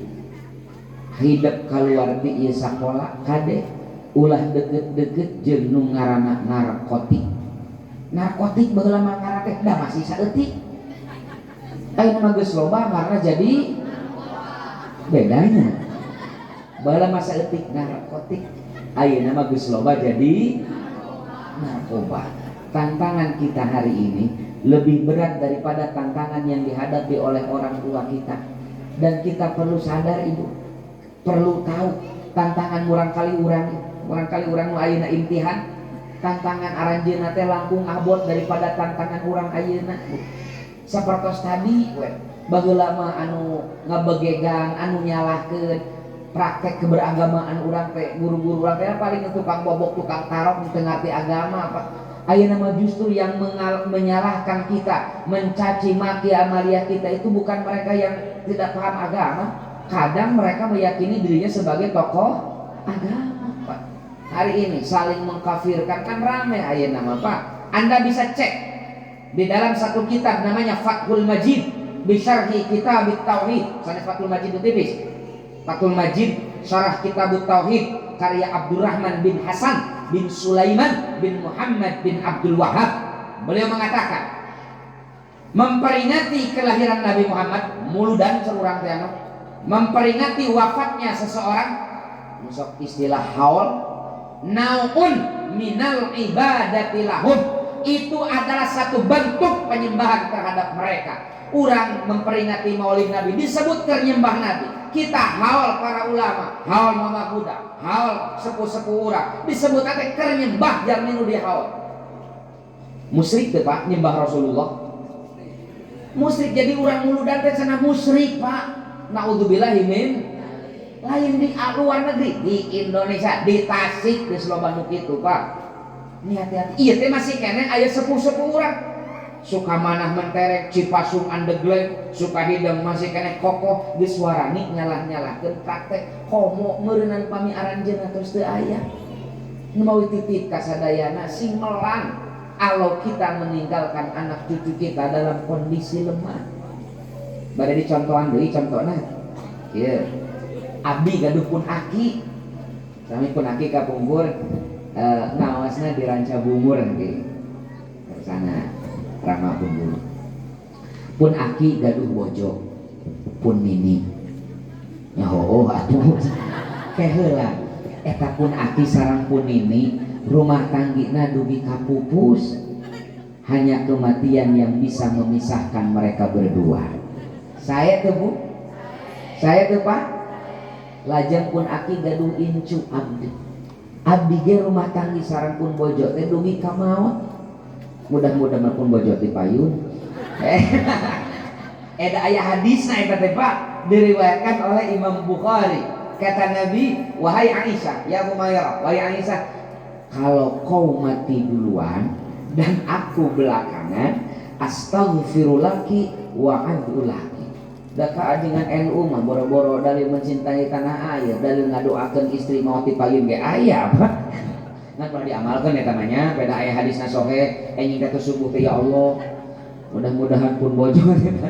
hidup keluar di ieu sakola kade ulah deket-deket jeung nu ngaranna narkotik baheula mah ngaranna teh da masih saeutik ayeuna mah geus loba karena jadi bedanya baheula mah saeutik narkotik ayeuna mah geus loba jadi narkoba. Tantangan kita hari ini lebih berat daripada tantangan yang dihadapi oleh orang tua kita, dan kita perlu sadar ibu, perlu tahu tantangan urang kali urang nu ayeuna imtihan, tantangan aranjeunna teh langkung abot daripada tantangan urang ayeuna. Sapertos tadi we baheula mah anu ngabegegan, anu nyalahkeun praktek keberagamaan urang teh, guru-guru urang teh paling tukang bobok, tukang tarok, teu ngarti agama apa. Ayeuna mah justru yang menyalahkan kita, mencaci maki amalia kita itu bukan mereka yang tidak paham agama. Kadang mereka meyakini dirinya sebagai tokoh agama, Pak. Hari ini saling mengkafirkan kan rame ayeuna mah, Pak. Anda bisa cek di dalam satu kitab namanya Fathul Majid bi syarhi Kitabut Tauhid. Sanes Fathul Majid itu tipis. Fathul Majid syarah Kitabut Tauhid karya Abdurrahman bin Hasan bin Sulaiman bin Muhammad bin Abdul Wahab. Beliau mengatakan memperingati kelahiran Nabi Muhammad muludan serurang teh anu memperingati wafatnya seseorang, masuk istilah haul, naun minal ibadati lahum, itu adalah satu bentuk penyembahan terhadap mereka. Urang memperingati maulid Nabi disebut ternyembah Nabi. Kita haul para ulama, haul mama budak, haul sepuh-sepuh urang disebut ate ternyembah yang minu di haul. Musyrik teh Pak nyembah Rasulullah. Musyrik jadi urang muludan teh cenah musyrik Pak. Naudzubillahi min, lain di luar negeri, di Indonesia, di Tasik, di loba nu kitu Pak. Ini hati-hati. Iya teh masih kene aya sepuh-sepuh urang. Suka manah menterek Cipasung Andegleg, suka hidang masih kene kokoh di suarani nyalah-nyalahkeun praktek homo meureunnan pami aranjeunna terus teu aya. Nu mau titip ka sadayana sing melang kalau kita meninggalkan anak cucu kita dalam kondisi lemah. Bade dicontohan deui contona. Kieu. Abdi gaduh pun aki. Sami pun aki ka Punggur ngawasna di Ranca Bungur ge. Sana Rama Punggul. Pun aki gaduh bojo. Pun nini. Nyaho atuh. Keheula eta pun aki sareng pun nini rumah tanggina dugi kapupus. Hanya kematian yang bisa memisahkan mereka berdua. Saya tuh Bu, saya tuh Pak. Lajeng pun aki gaduh incu abdi. Abdi ge rumah tanggi sareng pun bojo teh dugi ka maot. Mudah-mudahan pun bojo ti payun. Eda aya hadisna eta teh Pak, diriwayatkan oleh Imam Bukhari. Kata Nabi, wahai Aisyah, ya Humairah, wahai Aisyah, kalau kau mati duluan dan aku belakangan, astaghfirullaki wa ad'ulaki. Da kaajengan NU mah boro-boro dalil mencintai tanah air, dalil ngadoakeun istri mau ti payun ge aya apa? Ngan pernah diamalkeun eta namanya, beda aya hadisna sahih, enjing teh subuh teh ya Allah. Mudah-mudahan pun bojo eta.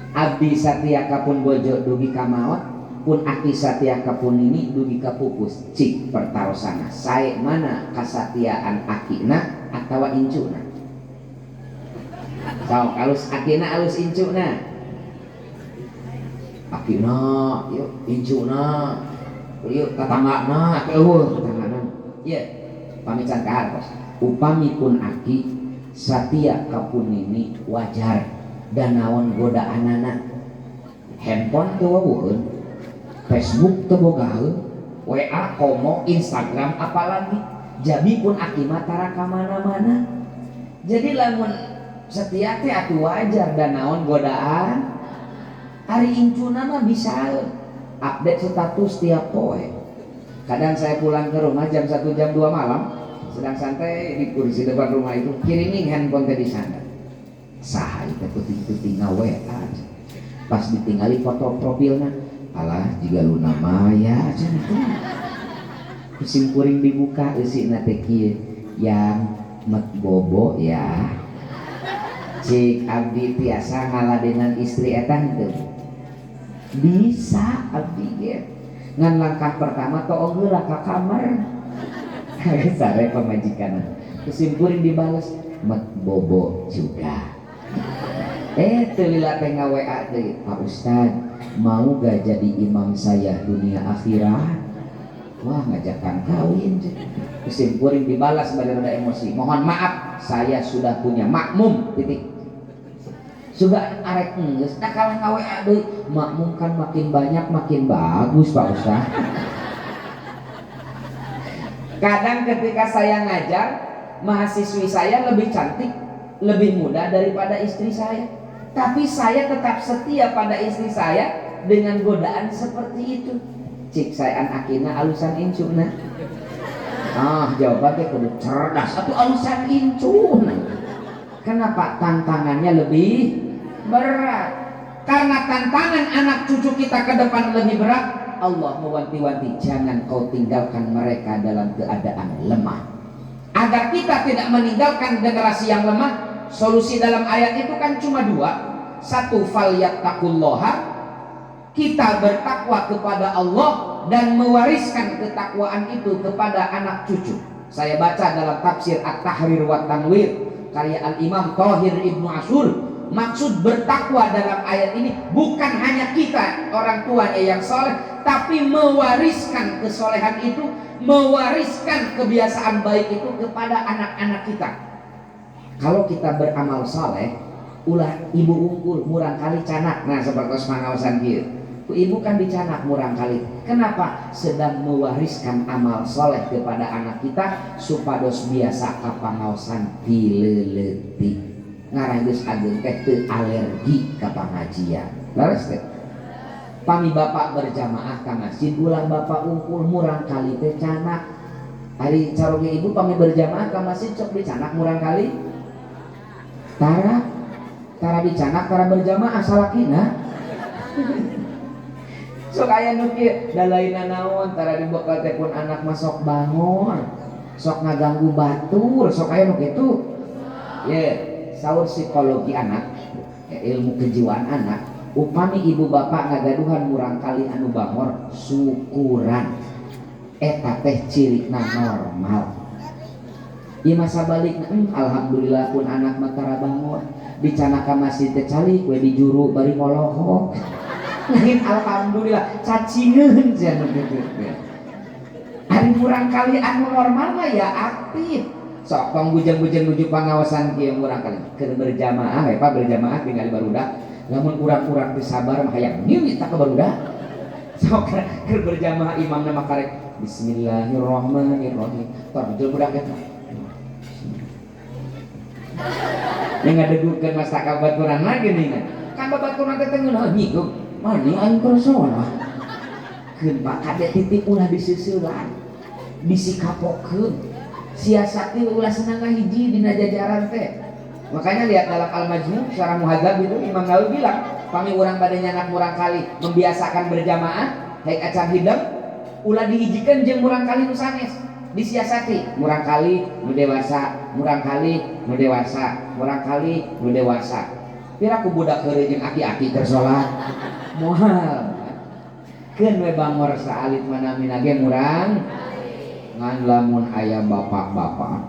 Abdi satia kapun bojo dugi ka maot, pun aki satia kapun ini dugi ka pupus. Cik pertarosana sae mana kasatiaan akina atawa incuna? Sok alus akina alus incuna. Akina yuk incuna yuk tatanggana tatanggana iya pamican ka hartos. Upami pun aki satia kapun ini wajar dan naon godaanana handphone teu waweuheun, Facebook teu bogaheun, WA, Komo, Instagram apalagi jadi pun aki mah tara ka mana-mana. Jadi lamun setia teh atuh wajar dan naon godaan. Hari incuna mah bisa update status tiap poe. Kadang saya pulang ke rumah jam 1 jam 2 malam, sedang santai di kursi depan rumah itu, kirimin handphone teh di sana. Saha itu puting-puting WA aja. Pas ditinggali foto profilnya, alah jika lu nama ya aja. Kusim kuring dibuka eusina teh kieu yang met bobo ya. Cik abdi tiasa ngaladenan istri eta henteu. Bisa abdi ge ngan langkah pertama to ongeula ka kamar sare pamajikanna kusimpurin dibales met bobo juga teu lila teh ngaWA deui Pak Ustad mau gak jadi imam saya dunia akhirat. Wah ngajakan kawin kusimpurin dibalas rada emosi, mohon maaf saya sudah punya makmum titik. Sudah arek geus nah kalau ngaWA deui makmum kan makin banyak makin bagus Pak Ustaz. Kadang ketika saya ngajar mahasiswi saya lebih cantik lebih muda daripada istri saya, tapi saya tetap setia pada istri saya dengan godaan seperti itu. Cik saean akina alusan incuna. Jawabannya kudu cerdas atau alusan incuna. Kenapa tantangannya lebih berat? Karena tantangan anak cucu kita ke depan lebih berat. Allah mewanti-wanti jangan kau tinggalkan mereka dalam keadaan lemah. Agar kita tidak meninggalkan generasi yang lemah, solusi dalam ayat itu kan cuma dua. Satu, falyattaqullaha, kita bertakwa kepada Allah dan mewariskan ketakwaan itu kepada anak cucu. Saya baca dalam tafsir At-Tahrir wa Tanwir karya Al-Imam Thahir Ibnu Ashur. Maksud bertakwa dalam ayat ini bukan hanya kita orang tua yang soleh, tapi mewariskan kesolehan itu, mewariskan kebiasaan baik itu kepada anak-anak kita. Kalau kita beramal soleh, ulah ibu unggul murang kali canak. Nah seperti semangawasan gitu, ibu kan dicanak murang kali. Kenapa? Sedang mewariskan amal soleh kepada anak kita supados biasa kapangaosan dileleti. Ngarang geus ageng teh teu alergi ka pangajian. Leres teh. Pami bapak berjamaah ka masjid ulah bapak ungkul murang kali teh canak. Ari caroge ibu pami berjamaah ka masjid sok dicanak murang kali. Tara dicanak tara berjamaah salakina. Sok aya nu kieu dalaina naon tara dibekal teh pun anak masuk bangun. Sok ngaganggu batur, sok aya nu kitu. Saur psikologi anak, ilmu kejiwaan anak, upami ibu bapak ngagaduhan murang kali anu bangor syukuran eta teh cirina normal. Ieu masa balikna alhamdulillah pun anak mah tara bangor dicanak ka masjid teh calik we di juru bari molohok. Lain alhamdulillah cacingeun cenah kitu. Ari murang kali anu normal mah ya aktif. Sok tong bujang-bujang nuju pangawasan kieu murang kali keur berjamaah Pak berjamaah tinggal barudak lamun urang-urang teu sabar mah hayang ngiwi tak ka barudak sok keur berjamaah imamna mah karek bismillahirrahmanirrahim tarjul budak eta yang ngadegugkeun mas tak kabaturan lagi nih kan babaturan teh teh ngeunah nyiguk mani aing keur salah keun Pak kade titip ulah diseuselan disikapokeun siasati ulah senang hiji dina jajaran teh. Makanya lihat dalam Al-Majmu' Syarah Muhadzab itu Imam Nawawi bilang, pami urang bade nyanak murang kali membiasakan berjamaah, haik acan hidang, ulah dihijikeun jeung murang kali nu sanes. Disiasati murang kali nu dewasa, murang kali nu dewasa, murang kali nu dewasa. pira ku budak heureuy jeung aki-aki keur salat moal keun we bangor saalit manamina ge murang ngan lamun aya bapak-bapak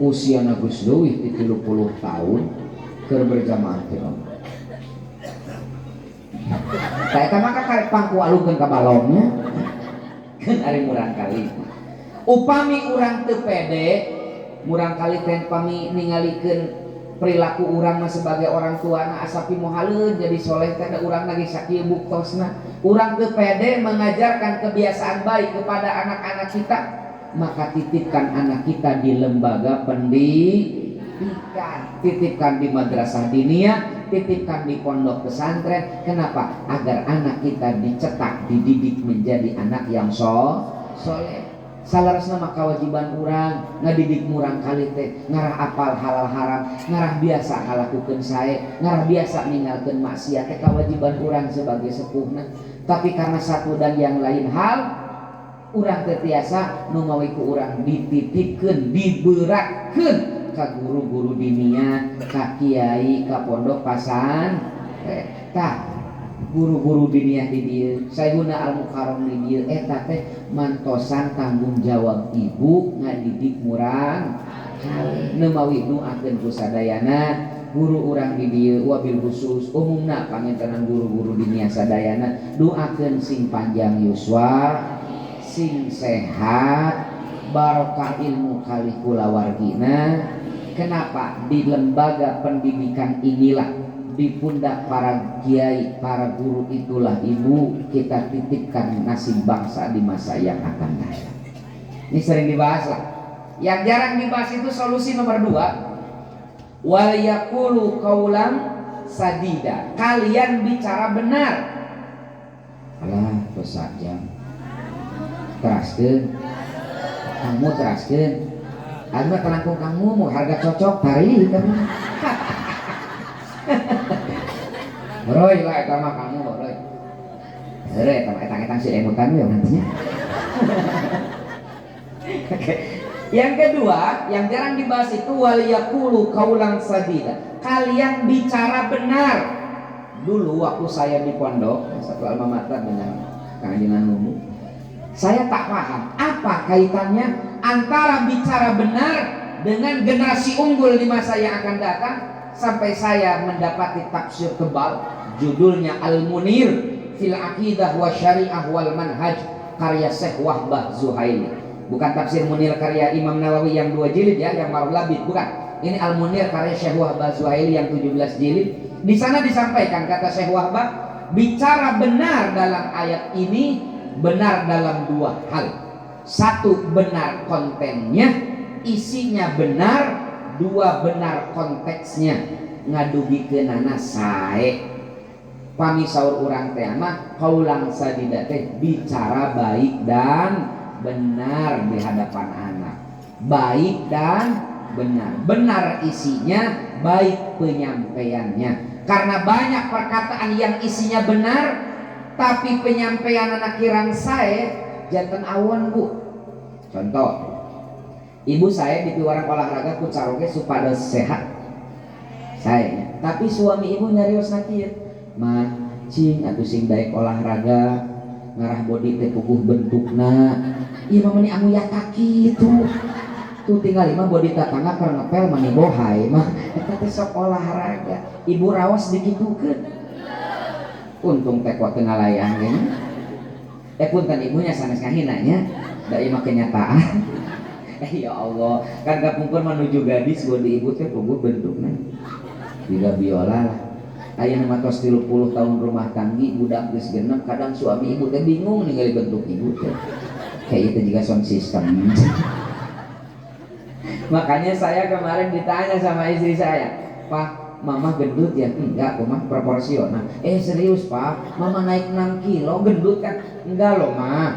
usiana geus leuwih ti 30 tahun keur berjamaah teh ta eta mah karek pangku alungkeun ka balongnya keun ari murang kali upami urang teu pede murang kali teh pami ningalikeun perilaku urang mah sebagai orang tua na asapi mohaleuh jadi soleh teh urang lagi sakieu buktosna urang teu pede mengajarkan kebiasaan baik kepada anak-anak kita maka titipkan anak kita di lembaga pendidikan titipkan di madrasah diniyah titipkan di pondok pesantren kenapa agar anak kita dicetak dididik menjadi anak yang soleh salarasna mah kewajiban urang ngadidik murang kali teh ngarah apal halal haram ngarah biasa ngalakukeun sae ngarah biasa ninggalkeun maksiat teh kewajiban urang sebagai sepuhna tapi karena satu dan yang lain hal urang teh tiasa nu mawi ku urang dititipkeun diberatkeun ka guru-guru diniyah ka kiai ka pondok tah guru-guru diniyah di dieu Sayyiduna Al-Mukarram di dieu eta teh mantosan tanggung jawab ibu ngadidik murang neumawi nuakeun ku sadayana guru urang di dieu wabil khusus umumna pangintenan guru-guru diniyah sadayana doakeun sing panjang yuswa sing sehat barokah ilmu kali kulawargina kenapa di lembaga pendidikan inilah di pundak para kiai, para guru itulah ibu kita titipkan nasib bangsa di masa yang akan datang. Ini sering dibahas lah. Yang jarang dibahas itu solusi nomor 2. Wal yaqulu qaulan sadida. Kalian bicara benar. Alah, dosa jam. Teraskeun. Kamu teraskeun. Anu kelangkung kamu mau harga cocok tari kamu. Roy lah eta mah kamu Roy. Heure eta si emutan we nantinya. Oke. Yang kedua, yang jarang dibahas itu wal yaqulu qaulan sadida. Kalian bicara benar. Dulu waktu saya di pondok, satu alma mater dengan Kang Ajinan Mumu, saya tak paham apa kaitannya antara bicara benar dengan generasi unggul di masa yang akan datang. Sampai saya mendapati tafsir tebal judulnya Al-Munir fil Aqidah wa Syariah wal Manhaj karya Syekh Wahbah Zuhaili. Bukan tafsir Munir karya Imam Nawawi yang 2 jilid ya, yang Maruf Labid, bukan. Ini Al-Munir karya Syekh Wahbah Zuhaili yang 17 jilid. Di sana disampaikan kata Syekh Wahbah, bicara benar dalam ayat ini benar dalam 2 hal. Satu, benar kontennya, isinya benar. 2, benar konteksnya ngadugikeunana sae pami saur urang teh mah qaulan sadida teh bicara baik dan benar di hadapan anak baik dan benar isinya baik penyampaiannya karena banyak perkataan yang isinya benar tapi penyampaian anak kirang sae janten awon Bu. Contoh, ibu saya di piwarang olahraga ku caroge supaya sehat saya, tapi suami ibu nyarios kieu mah cing atuh sing daek olahraga ngarah body teh puguh bentukna ieu mah meni anu yata kitu tuh tinggal mah body tatangga keur ngepel mani bohai mah eta teh sok olahraga ibu raos dikitukeun untung teh kuat teu ngalayang ge punten ibunya sanes ngahinanya da ieu mah kenyataan. Ya Allah, kan kapungkur menuju gadis bodi ibu teh puguh bentukna juga biola lah. Aya mah tos 30 tahun rumah tanggi budak geus genep kadang suami ibu teh bingung ningali bentuk ibu teh. Kayak itu juga sound system. Makanya saya kemarin ditanya sama istri saya, "Pak, mama gendut ya?" "Enggak, mah proporsional." Serius Pak, mama naik 6 kilo gendut kan?" "Enggak loh Ma.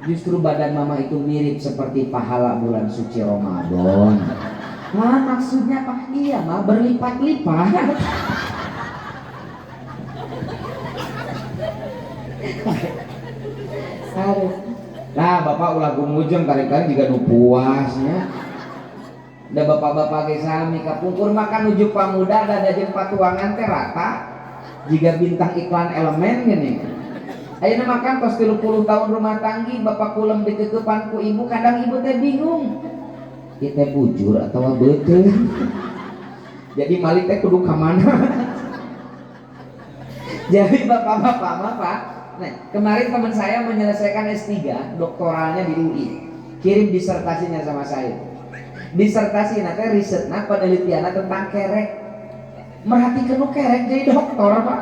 Justru badan mama itu mirip seperti pahala bulan suci Ramadan." "Wah, maksudnya apa?" "Iya Ma, berlipat-lipat." Nah bapak ulah gumujeng kali-kali juga nu puasnya Da bapak-bapak ge sami kapungkur makan nuju pamuda da jeung patuangan teh rata jika bintang iklan elemen gini. Ayeuna makan tos 30 tahun rumah tanggi bapak kulem dikekepan ku ibu kadang ibu teh bingung. Ieu teh bujur atawa beuteuh. Jadi malik teh kudu ka mana? Jadi bapak-bapak mah Pak, nah, kemarin teman saya menyelesaikan S3, doktoralnya di UI. Kirim disertasinya sama saya. Disertasi nanti risetna penelitianna tentang kerek. Merhatikan lu kerek jadi doktor Pak.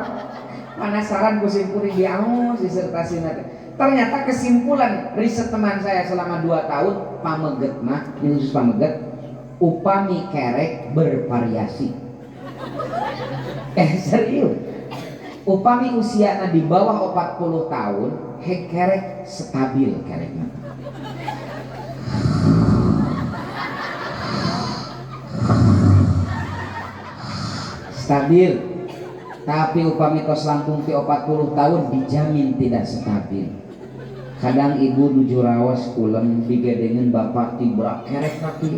Penasaran kusimpurin di aus disertasi nanti. Ternyata kesimpulan riset teman saya selama 2 tahun pameget mah, ini khusus pameget, upami kerek bervariasi. Serius. Upami usiana di bawah 40 tahun, kerek stabil kereknya. Stabil. Tapi upami tos langkung ti 40 tahun dijamin tidak stabil. Kadang ibu nuju raos kulem digedengen bapak tibrak kerek nanti.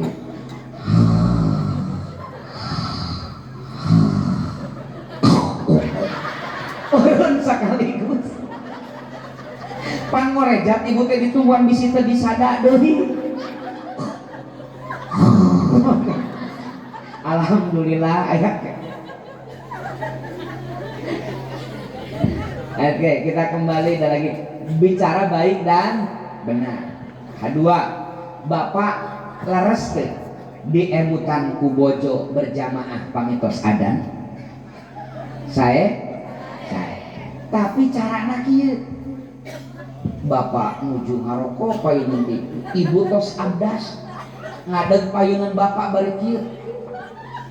Urun sakaligus pan ngorejat ibu teh ditungguan bisi teh disada deui. Alhamdulillah aya. Oke, kita kembali lagi bicara baik dan benar. Kedua, bapak laras teh diemutan ku bojo berjamaah pamitos adan. Saya tapi carana kieu bapak nuju ngarokok payungan ibu tos abdas ngadeg payungan bapak bari kieu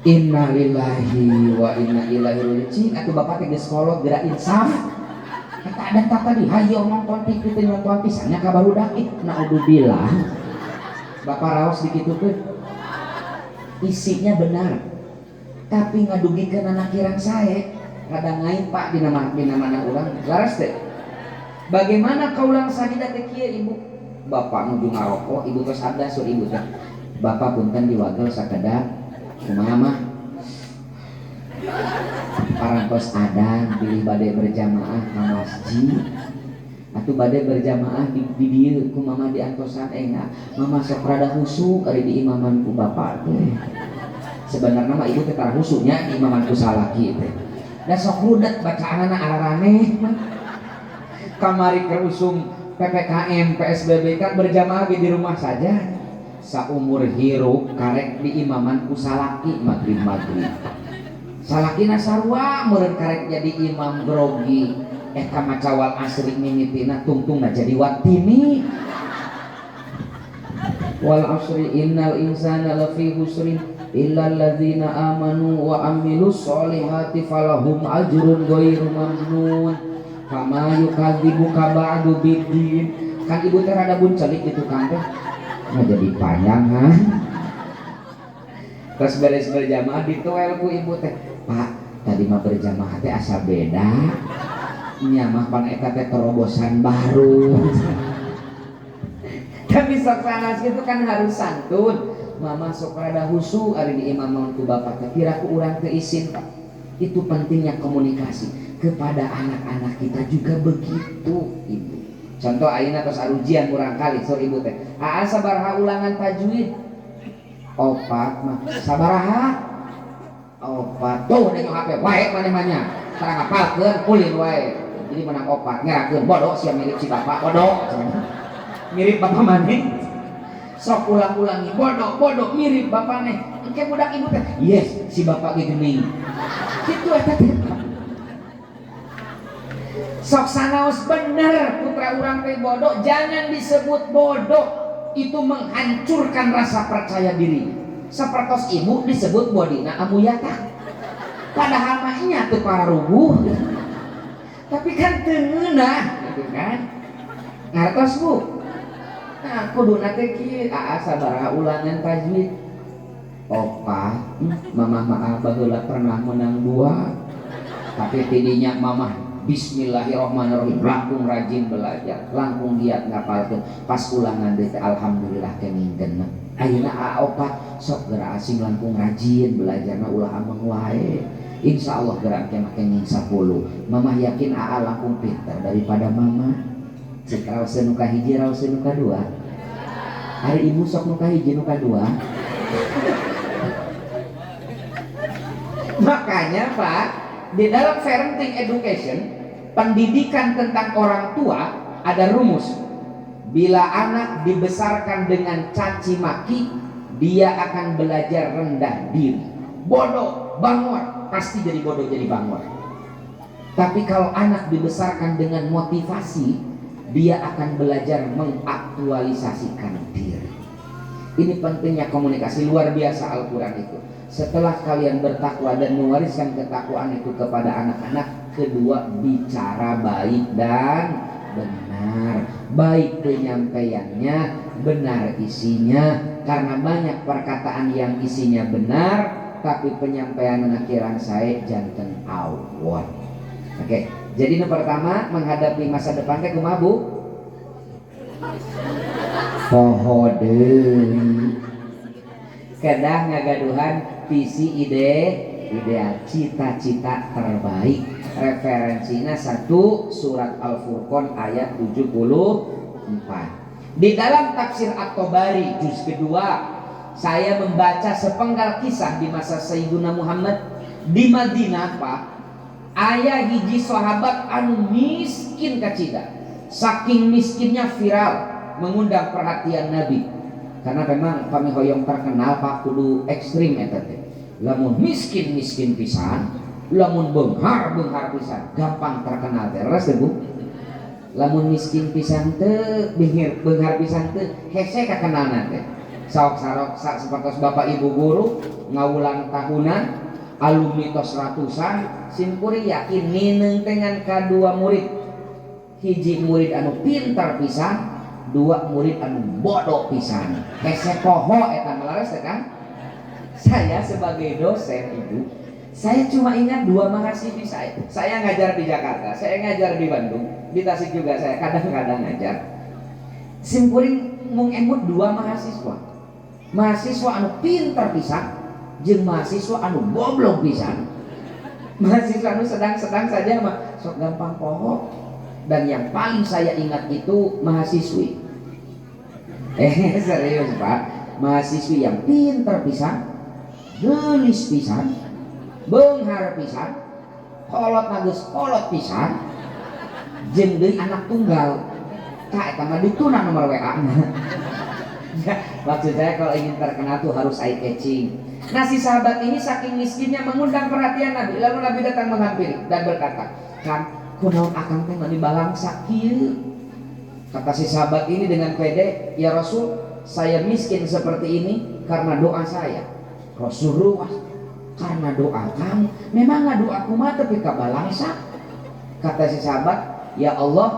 innalillahi wa inna ilaihi raji'un atuh bapak teh geus kolot geura insaf eta ada tadi hayu nonton TV teh nonton pisannya ka barudak naudzubillah bapak raos dikitukeun isinya benar tapi ngadugikeun anak kirang sae kadang ngain Pak dina mana ulang laras teh bagaimana kaulang sadida teh kieu ibu bapak nuju ngarokok ibu tos abdas sur ibu teh bapak punten diwagel sakedap kumaha mah parantos adan pilih bade berjamaah ka masjid atuh bade berjamaah di dieu ku mama diantosan enggak mama sok rada husuk ari di imaman ku bapak teh sebenarnya mah ibu teh tara husuknya di imaman ku salaki teh da sok rudet bacaanana araraneh kamari keusung PPKM PSBB kan berjamaah di rumah saja saumur hirup karek di imaman ku salaki maghrib salakina sarua meureun karek jadi imam grogi eta macawal asri mimitina tungtungna jadi watini wal asri innal insana lafi husrin illal ladzina amanu wa amilus solihati falahum ajrun ghairu mamnun kama yukadzibuka ba'du biddin kan ibu teh rada buncelik gitu kan teh nah jadi panjang ha terus beres berjamaah ditoel ku ibu teh Pak tadi mah berjamaah teh asa beda nya mah pan eta teh terobosan baru tapi sok sanes gitu kan harus santun mama sok rada husu ari di imaman ku bapak teh kira ku urang teu izin Pak itu pentingnya komunikasi kepada anak-anak kita juga begitu ibu contoh ayeuna tos arujian kurang kali sur ibu teh aa sabaraha ulangan tajwid opat mah sabaraha opat tuh nengok HP wae maneh-maneh tara ngapalkeun kulin wae jadi menang opat ngerakeun bodoh sia mirip si bapak bodoh mirip bapak maneh sok ulang-ulangi bodoh mirip bapak nih engke budak ibu teh yes si bapak ge geuning kitu eta teh sok sanaos bener putra urang teh bodoh jangan disebut bodoh itu menghancurkan rasa percaya diri sapertos ibu disebut bodina amuyata padahal mah nya teu pararubuh tapi kan teu ngeunah gitu kan ngartos Bu nah kuduna teh kieu aa sabaraha ulangan tajwid opat mamah maaf baheula pernah menang 2 tapi tidinya mamah Bismillahirrahmanirrahim, langkung rajin belajar, langkung giat ngapalkeun, pas ulangan deui alhamdulillah kening genep. Ayeuna A4 sok geura asing langkung rajin belajarna ulah ameng wae. Insyaallah geura make nying 10. Mamah yakin AA langkung pinter daripada mama. Cek raos nu kahiji raos nu kadua. Hari ibu sok nu kahiji nu kadua. Makanya Pak, di dalam parenting education, pendidikan tentang orang tua ada rumus. Bila anak dibesarkan dengan caci maki, dia akan belajar rendah diri. Bodoh, bangor, pasti jadi bodoh jadi bangor. Tapi kalau anak dibesarkan dengan motivasi, dia akan belajar mengaktualisasikan diri. Ini pentingnya komunikasi, luar biasa Al-Quran itu. Setelah kalian bertakwa dan mewariskan ketakwaan itu kepada anak-anak, kedua bicara baik dan benar, baik penyampaiannya, benar isinya. Karena banyak perkataan yang isinya benar tapi penyampaian akhiran saya janten awon. Oke, jadi yang pertama menghadapi masa depan teh kumaha Bu? Poho deui. Kedah ngagaduhan visi ideal, cita-cita terbaik. Referensinya 1 surat Al-Furqan ayat 74. Di dalam tafsir At-Tabari juz kedua, saya membaca sepenggal kisah di masa Sayyidina Muhammad di Madinah Pak. Aya hiji sahabat anu miskin kacida, saking miskinnya viral, mengundang perhatian Nabi. Karena memang kami hoyong terkenal Pak kudu ekstrim eta teh. Lamun miskin pisan, lamun beunghar pisan, gampang terkenal teh. Leres teh Bu? Lamun miskin pisan teh, beunghar pisan teh, hese kakenalna teh. Saok-sarok sapertos Bapak Ibu guru ngawulang tahunan, alumni tos ratusan, simpuri yakin nineng dengan kadua murid. Hiji murid anu pintar pisan, 2 murid anu bodoh pisan. Hese poho eta melares kan? Saya sebagai dosen itu, saya cuma ingat 2 mahasiswi saya. Saya ngajar di Jakarta, saya ngajar di Bandung, di Tasik juga saya kadang-kadang ngajar. Simpuring mung emut 2 mahasiswa. Mahasiswa anu pintar pisan jeung mahasiswa anu goblok pisan. Mahasiswa anu sedang-sedang saja mah sok gampang poho. Dan yang paling saya ingat itu mahasiswi. Serius Pak, mahasiswi yang pintar pisan, gelis pisan, beunghar pisan, kolot nageus kolot pisan, jeung deui anak tunggal. Tah eta mah dituna nomor WA-na. Ya, maksud saya kalau ingin terkenal tuh harus eye catching. Nah si sahabat ini saking miskinnya mengundang perhatian Nabi. Lalu Nabi datang menghampiri dan berkata, "Kang, kunaon akang teh dibalang sakieu?" Kata si sahabat ini dengan pede, "Ya Rasul, saya miskin seperti ini karena doa saya." Rasulullah, "Karena doa kamu? Memang doa aku mah tapi kabalang sak." Kata si sahabat, "Ya Allah,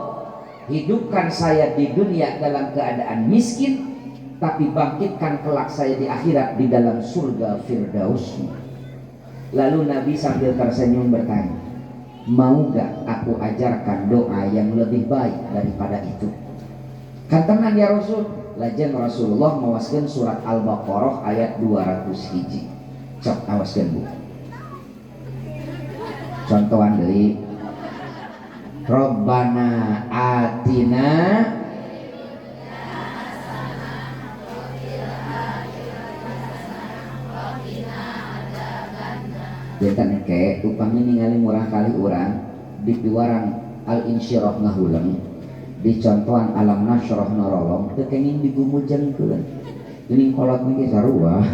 hidupkan saya di dunia dalam keadaan miskin, tapi bangkitkan kelak saya di akhirat di dalam surga Firdaus." Lalu Nabi sambil tersenyum bertanya, "Mau gak aku ajarkan doa yang lebih baik daripada itu?" Kantenan ya Rasul. Lajeng Rasulullah mawaskeun surat Al-Baqarah ayat 201. Cok awaskeun Bu. Contohan deui. Rabbana atina jantan ke upami ningali murah kali urang di piwarang al-insyirah ngahuleng di contohan alam nasyrah narolong teu kenging digumujengkeun geuning kolot ge sarua.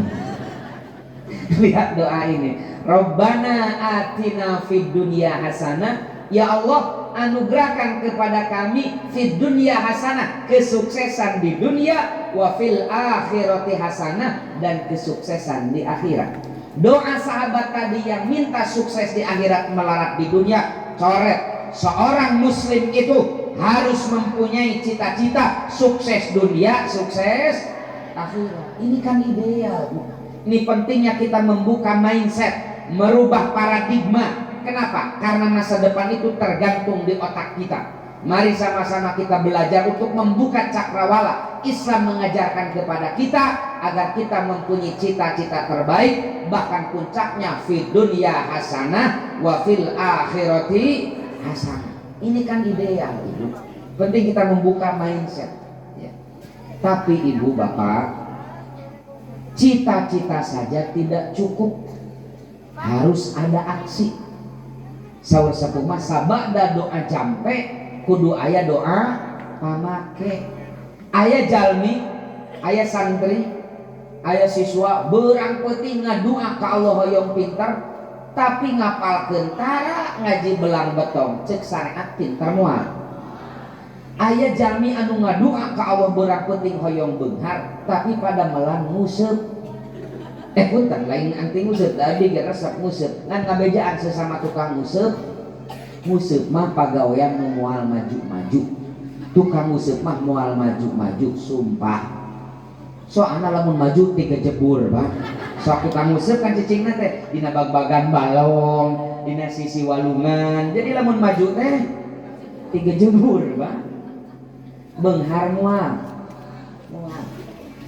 Lihat doa ini, Rabbana atina fid dunya hasanah, ya Allah anugerahkan kepada kami fid dunya hasanah, kesuksesan di dunia, wa fil akhirati hasanah, dan kesuksesan di akhirat. Doa sahabat tadi yang minta sukses di akhirat melarat di dunia, coret. Seorang muslim itu harus mempunyai cita-cita sukses dunia, sukses akhirat. Ini kan ideal. Ini pentingnya kita membuka mindset, merubah paradigma. Kenapa? Karena masa depan itu tergantung di otak kita. Mari sama-sama kita belajar untuk membuka cakrawala. Islam mengajarkan kepada kita agar kita mempunyai cita-cita terbaik, bahkan puncaknya fid dunya hasanah wa fil akhirati hasanah. Ini kan ideal, Ibu. Penting kita membuka mindset ya. Tapi Ibu Bapak, cita-cita saja tidak cukup, harus ada aksi. Saur sepuh mah sabada doa jampe kudu aya doa pamake. Aya jalmi, aya santri, aya siswa beurang peuting ngadua ka Allah hoyong pinter, tapi ngapalkeun tara ngaji belang betong ceuk syariat pinter moal. Aya jalmi anu ngadua ka Allah beurang peuting hoyong beunghar, tapi pada melan nguseup. Punten lain anti nguseup, tadi ge resep nguseup. Ngan ngabejaan sesama tukang nguseup. Nguseup mah pagawean nu moal maju-maju. Tukang nguseup mah moal maju-maju, sumpah. Soalna lamun maju ti kejebur, Pak. Sok tukang nguseup kan cicingna teh dina bag-bagan balong, dina sisi walungan. Jadi lamun maju teh ti kejebur, Pak. Beunghar moal.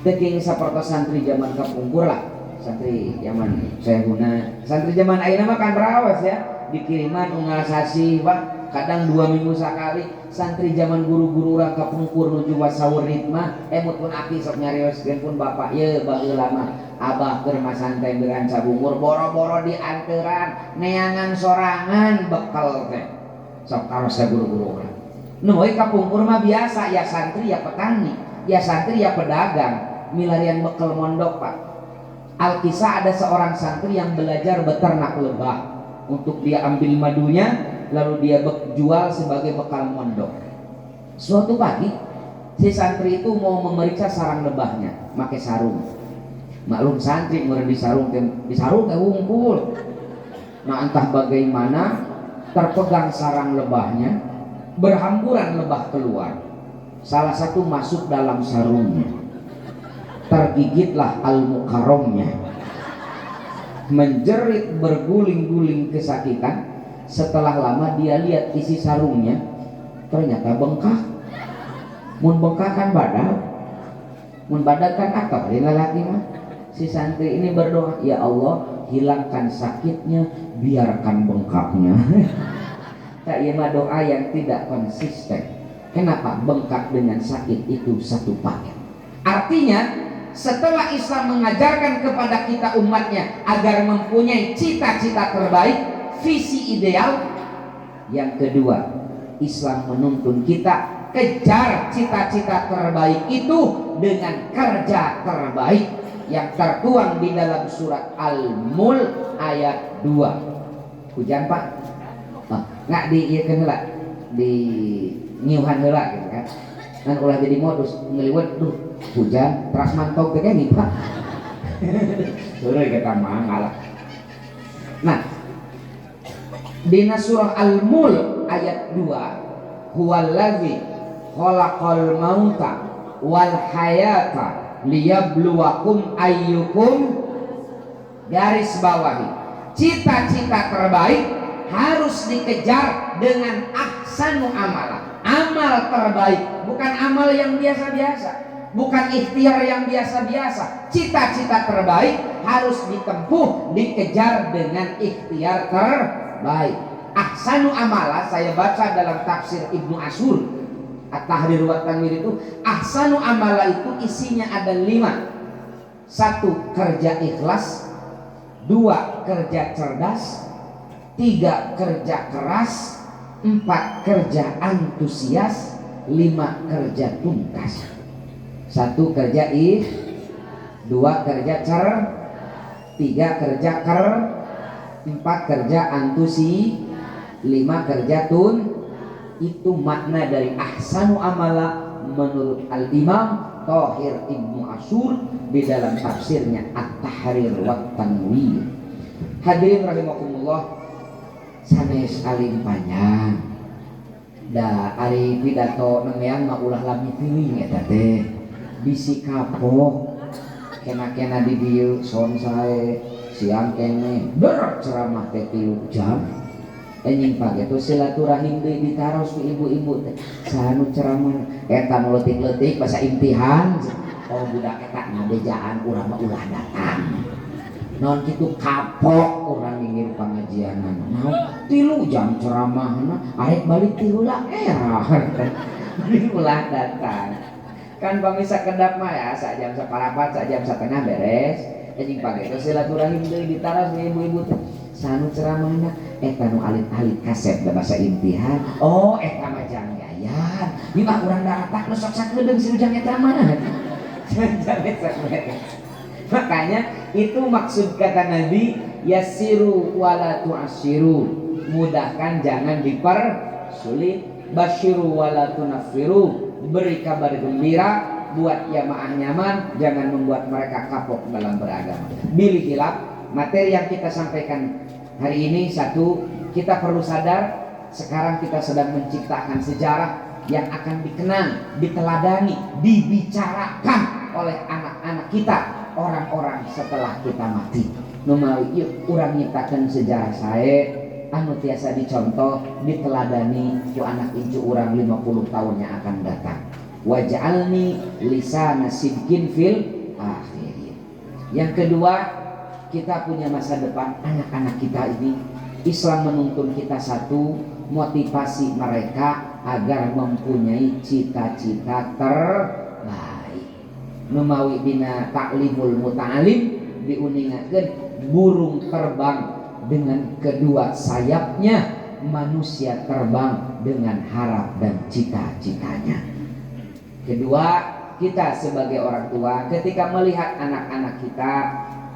Teu king sapertos santri zaman kapungkur lah. Santri zaman saya guna, santri zaman ayeuna mah kan raos ya, dikiriman unggal sasi Pak, kadang 2 minggu sekali. Santri zaman guru-guru urang kapungkur nuju wasaur ritma, emut pun aki sok nyarioskeun pun bapak ye baheula mah abah keur masanteng beuran sabungur boro-boro dianteran neangan sorangan bekal teh sok karos guru-guru urang. Nu we kapungkur mah biasa ya santri ya petani, ya santri ya pedagang, milarian bekal mondok Pak. Alkisah ada seorang santri yang belajar beternak lebah untuk dia ambil madunya lalu dia jual sebagai bekal mondok. Suatu pagi si santri itu mau memeriksa sarang lebahnya pakai sarung. Maklum santri meureun di sarung teh wungkul. Nah entah bagaimana terpegang sarang lebahnya, berhamburan lebah keluar. Salah satu masuk dalam sarungnya. Tergigitlah al-mukarramnya, menjerit berguling-guling kesakitan. Setelah lama dia lihat isi sarungnya ternyata bengkak. Mun bengkak kan badak, mun badak kan akal lalaki mah. Si santri ini berdoa, ya Allah hilangkan sakitnya, biarkan bengkaknya. Tak iya mah doa yang tidak konsisten. Kenapa? Bengkak dengan sakit itu satu paket. Artinya setelah Islam mengajarkan kepada kita umatnya agar mempunyai cita-cita terbaik, visi ideal, yang kedua Islam menuntun kita kejar cita-cita terbaik itu dengan kerja terbaik yang tertuang di dalam surat Al-Mulk ayat 2. Hujan Pak? Nggak diieukeun heula, di ngiuhan heula gitu kan. Dan ulah jadi modus ngeliwet duh hujan teras mantog teh nih Pak. Sore kita mangala. Nah, dina surah Al-Mulk ayat 2, huwallazi khalaqal mauta wal hayata liyabluwakum ayyukum, garis bawahi, cita-cita terbaik harus dikejar dengan ahsanu amala. Amal terbaik, bukan amal yang biasa-biasa, bukan ikhtiar yang biasa-biasa. Cita-cita terbaik harus ditempuh, dikejar dengan ikhtiar terbaik. Ahsanu amala, saya baca dalam tafsir Ibnu Ashur At-Tahrir wa Tanwir itu, ahsanu amala itu isinya ada 5. 1. Kerja ikhlas. 2. Kerja cerdas. 3. Kerja keras. 4. Kerja antusias. 5. Kerja tuntas. 1. Kerja 2. Kerja 3. Kerja 4. Kerja antusi. 5. Kerja Itu makna dari ahsanu amala menurut Al-Imam Thahir Ibnu Ashur di dalam tafsirnya At-Tahrir wa Tanwir. Hadirin rahimakumullah, sanes alim panjang da ari pidato nemean mah ulah lami piling eta teh bisi kapok kena-kena di dieu son sae siang kene berat ceramah teh 3 jam Enjing pageto silaturahim deui ditaros ku ibu-ibu teh. Sanu ceramah eta nu leutik-leutik basa imtihan. Oh budak eta ngabejaan urang mah ulah datang. Non kitu kapok urang ngingir pangajianan. Naon 3 jam ceramahna arek balik ti heula erah. Mending ulah datang. Kan pamisa kedap mah ya sak jam 1/4 sak jam 1/2 beres. Enjing pageto silaturahim deui ditaros ku ibu-ibu teh. Sanu ceramahna eta nu alit-alit kaset da basa imtihan. Oh eta mah janggayan ieu mah urang datang nu sok sakedeung si ujang eta mah makanya itu maksud kata Nabi yassiru wala tu'assiru, mudahkan jangan dipersulit, basyiru wala tunaffiru, beri kabar gembira, buat jamaah nyaman, jangan membuat mereka kapok dalam beragama. Bilih hilap, materi yang kita sampaikan hari ini satu, kita perlu sadar sekarang kita sedang menciptakan sejarah yang akan dikenang, diteladani, dibicarakan oleh anak-anak kita, orang-orang setelah kita mati. Numawi yuk urang nyiptakeun sejarah sae anu tiasa dicontoh, diteladani ku anak incu urang 50 tahun yang akan datang. Waj'alni lisana sidqin fil akhirin. Yang kedua, kita punya masa depan anak-anak kita ini. Islam menuntun kita satu, motivasi mereka agar mempunyai cita-cita terbaik. Numawi dina taklimul muta'alim diuningakeun burung terbang dengan kedua sayapnya, manusia terbang dengan harap dan cita-citanya. Kedua, kita sebagai orang tua ketika melihat anak-anak kita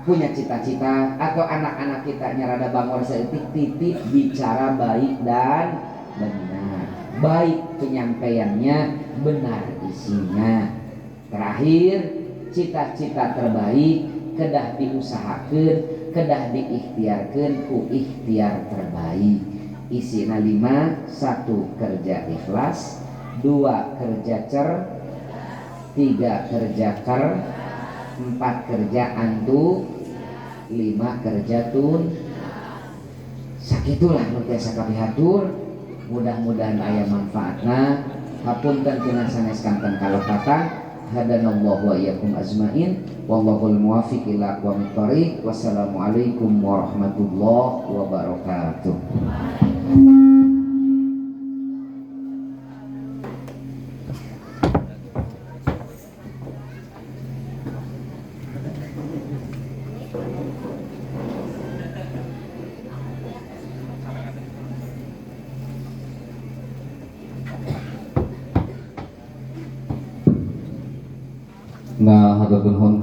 punya cita-cita atau anak-anak kita nyarada bangor seetik titip bicara baik dan benar, baik penyampaiannya, benar isinya. Terakhir, cita-cita terbaik kedah diusahakeun, kedah diikhtiarkeun ku ikhtiar terbaik. Isina 5, 1 kerja ikhlas, 2 kerja cer, 3 kerja ker, 4 kerja antu, 5 kerja tun. Sakitulah nu tiasa kapihatur, mudah-mudahan aya manfaatna. Hapunten tina sanes kanten kalepatan. Hadanallahu wa iyyakum ajmain. Wallahul muwaffiq ila aqwamit thoriq. Wassalamualaikum warahmatullahi wabarakatuh. Nah, hatur nuhun.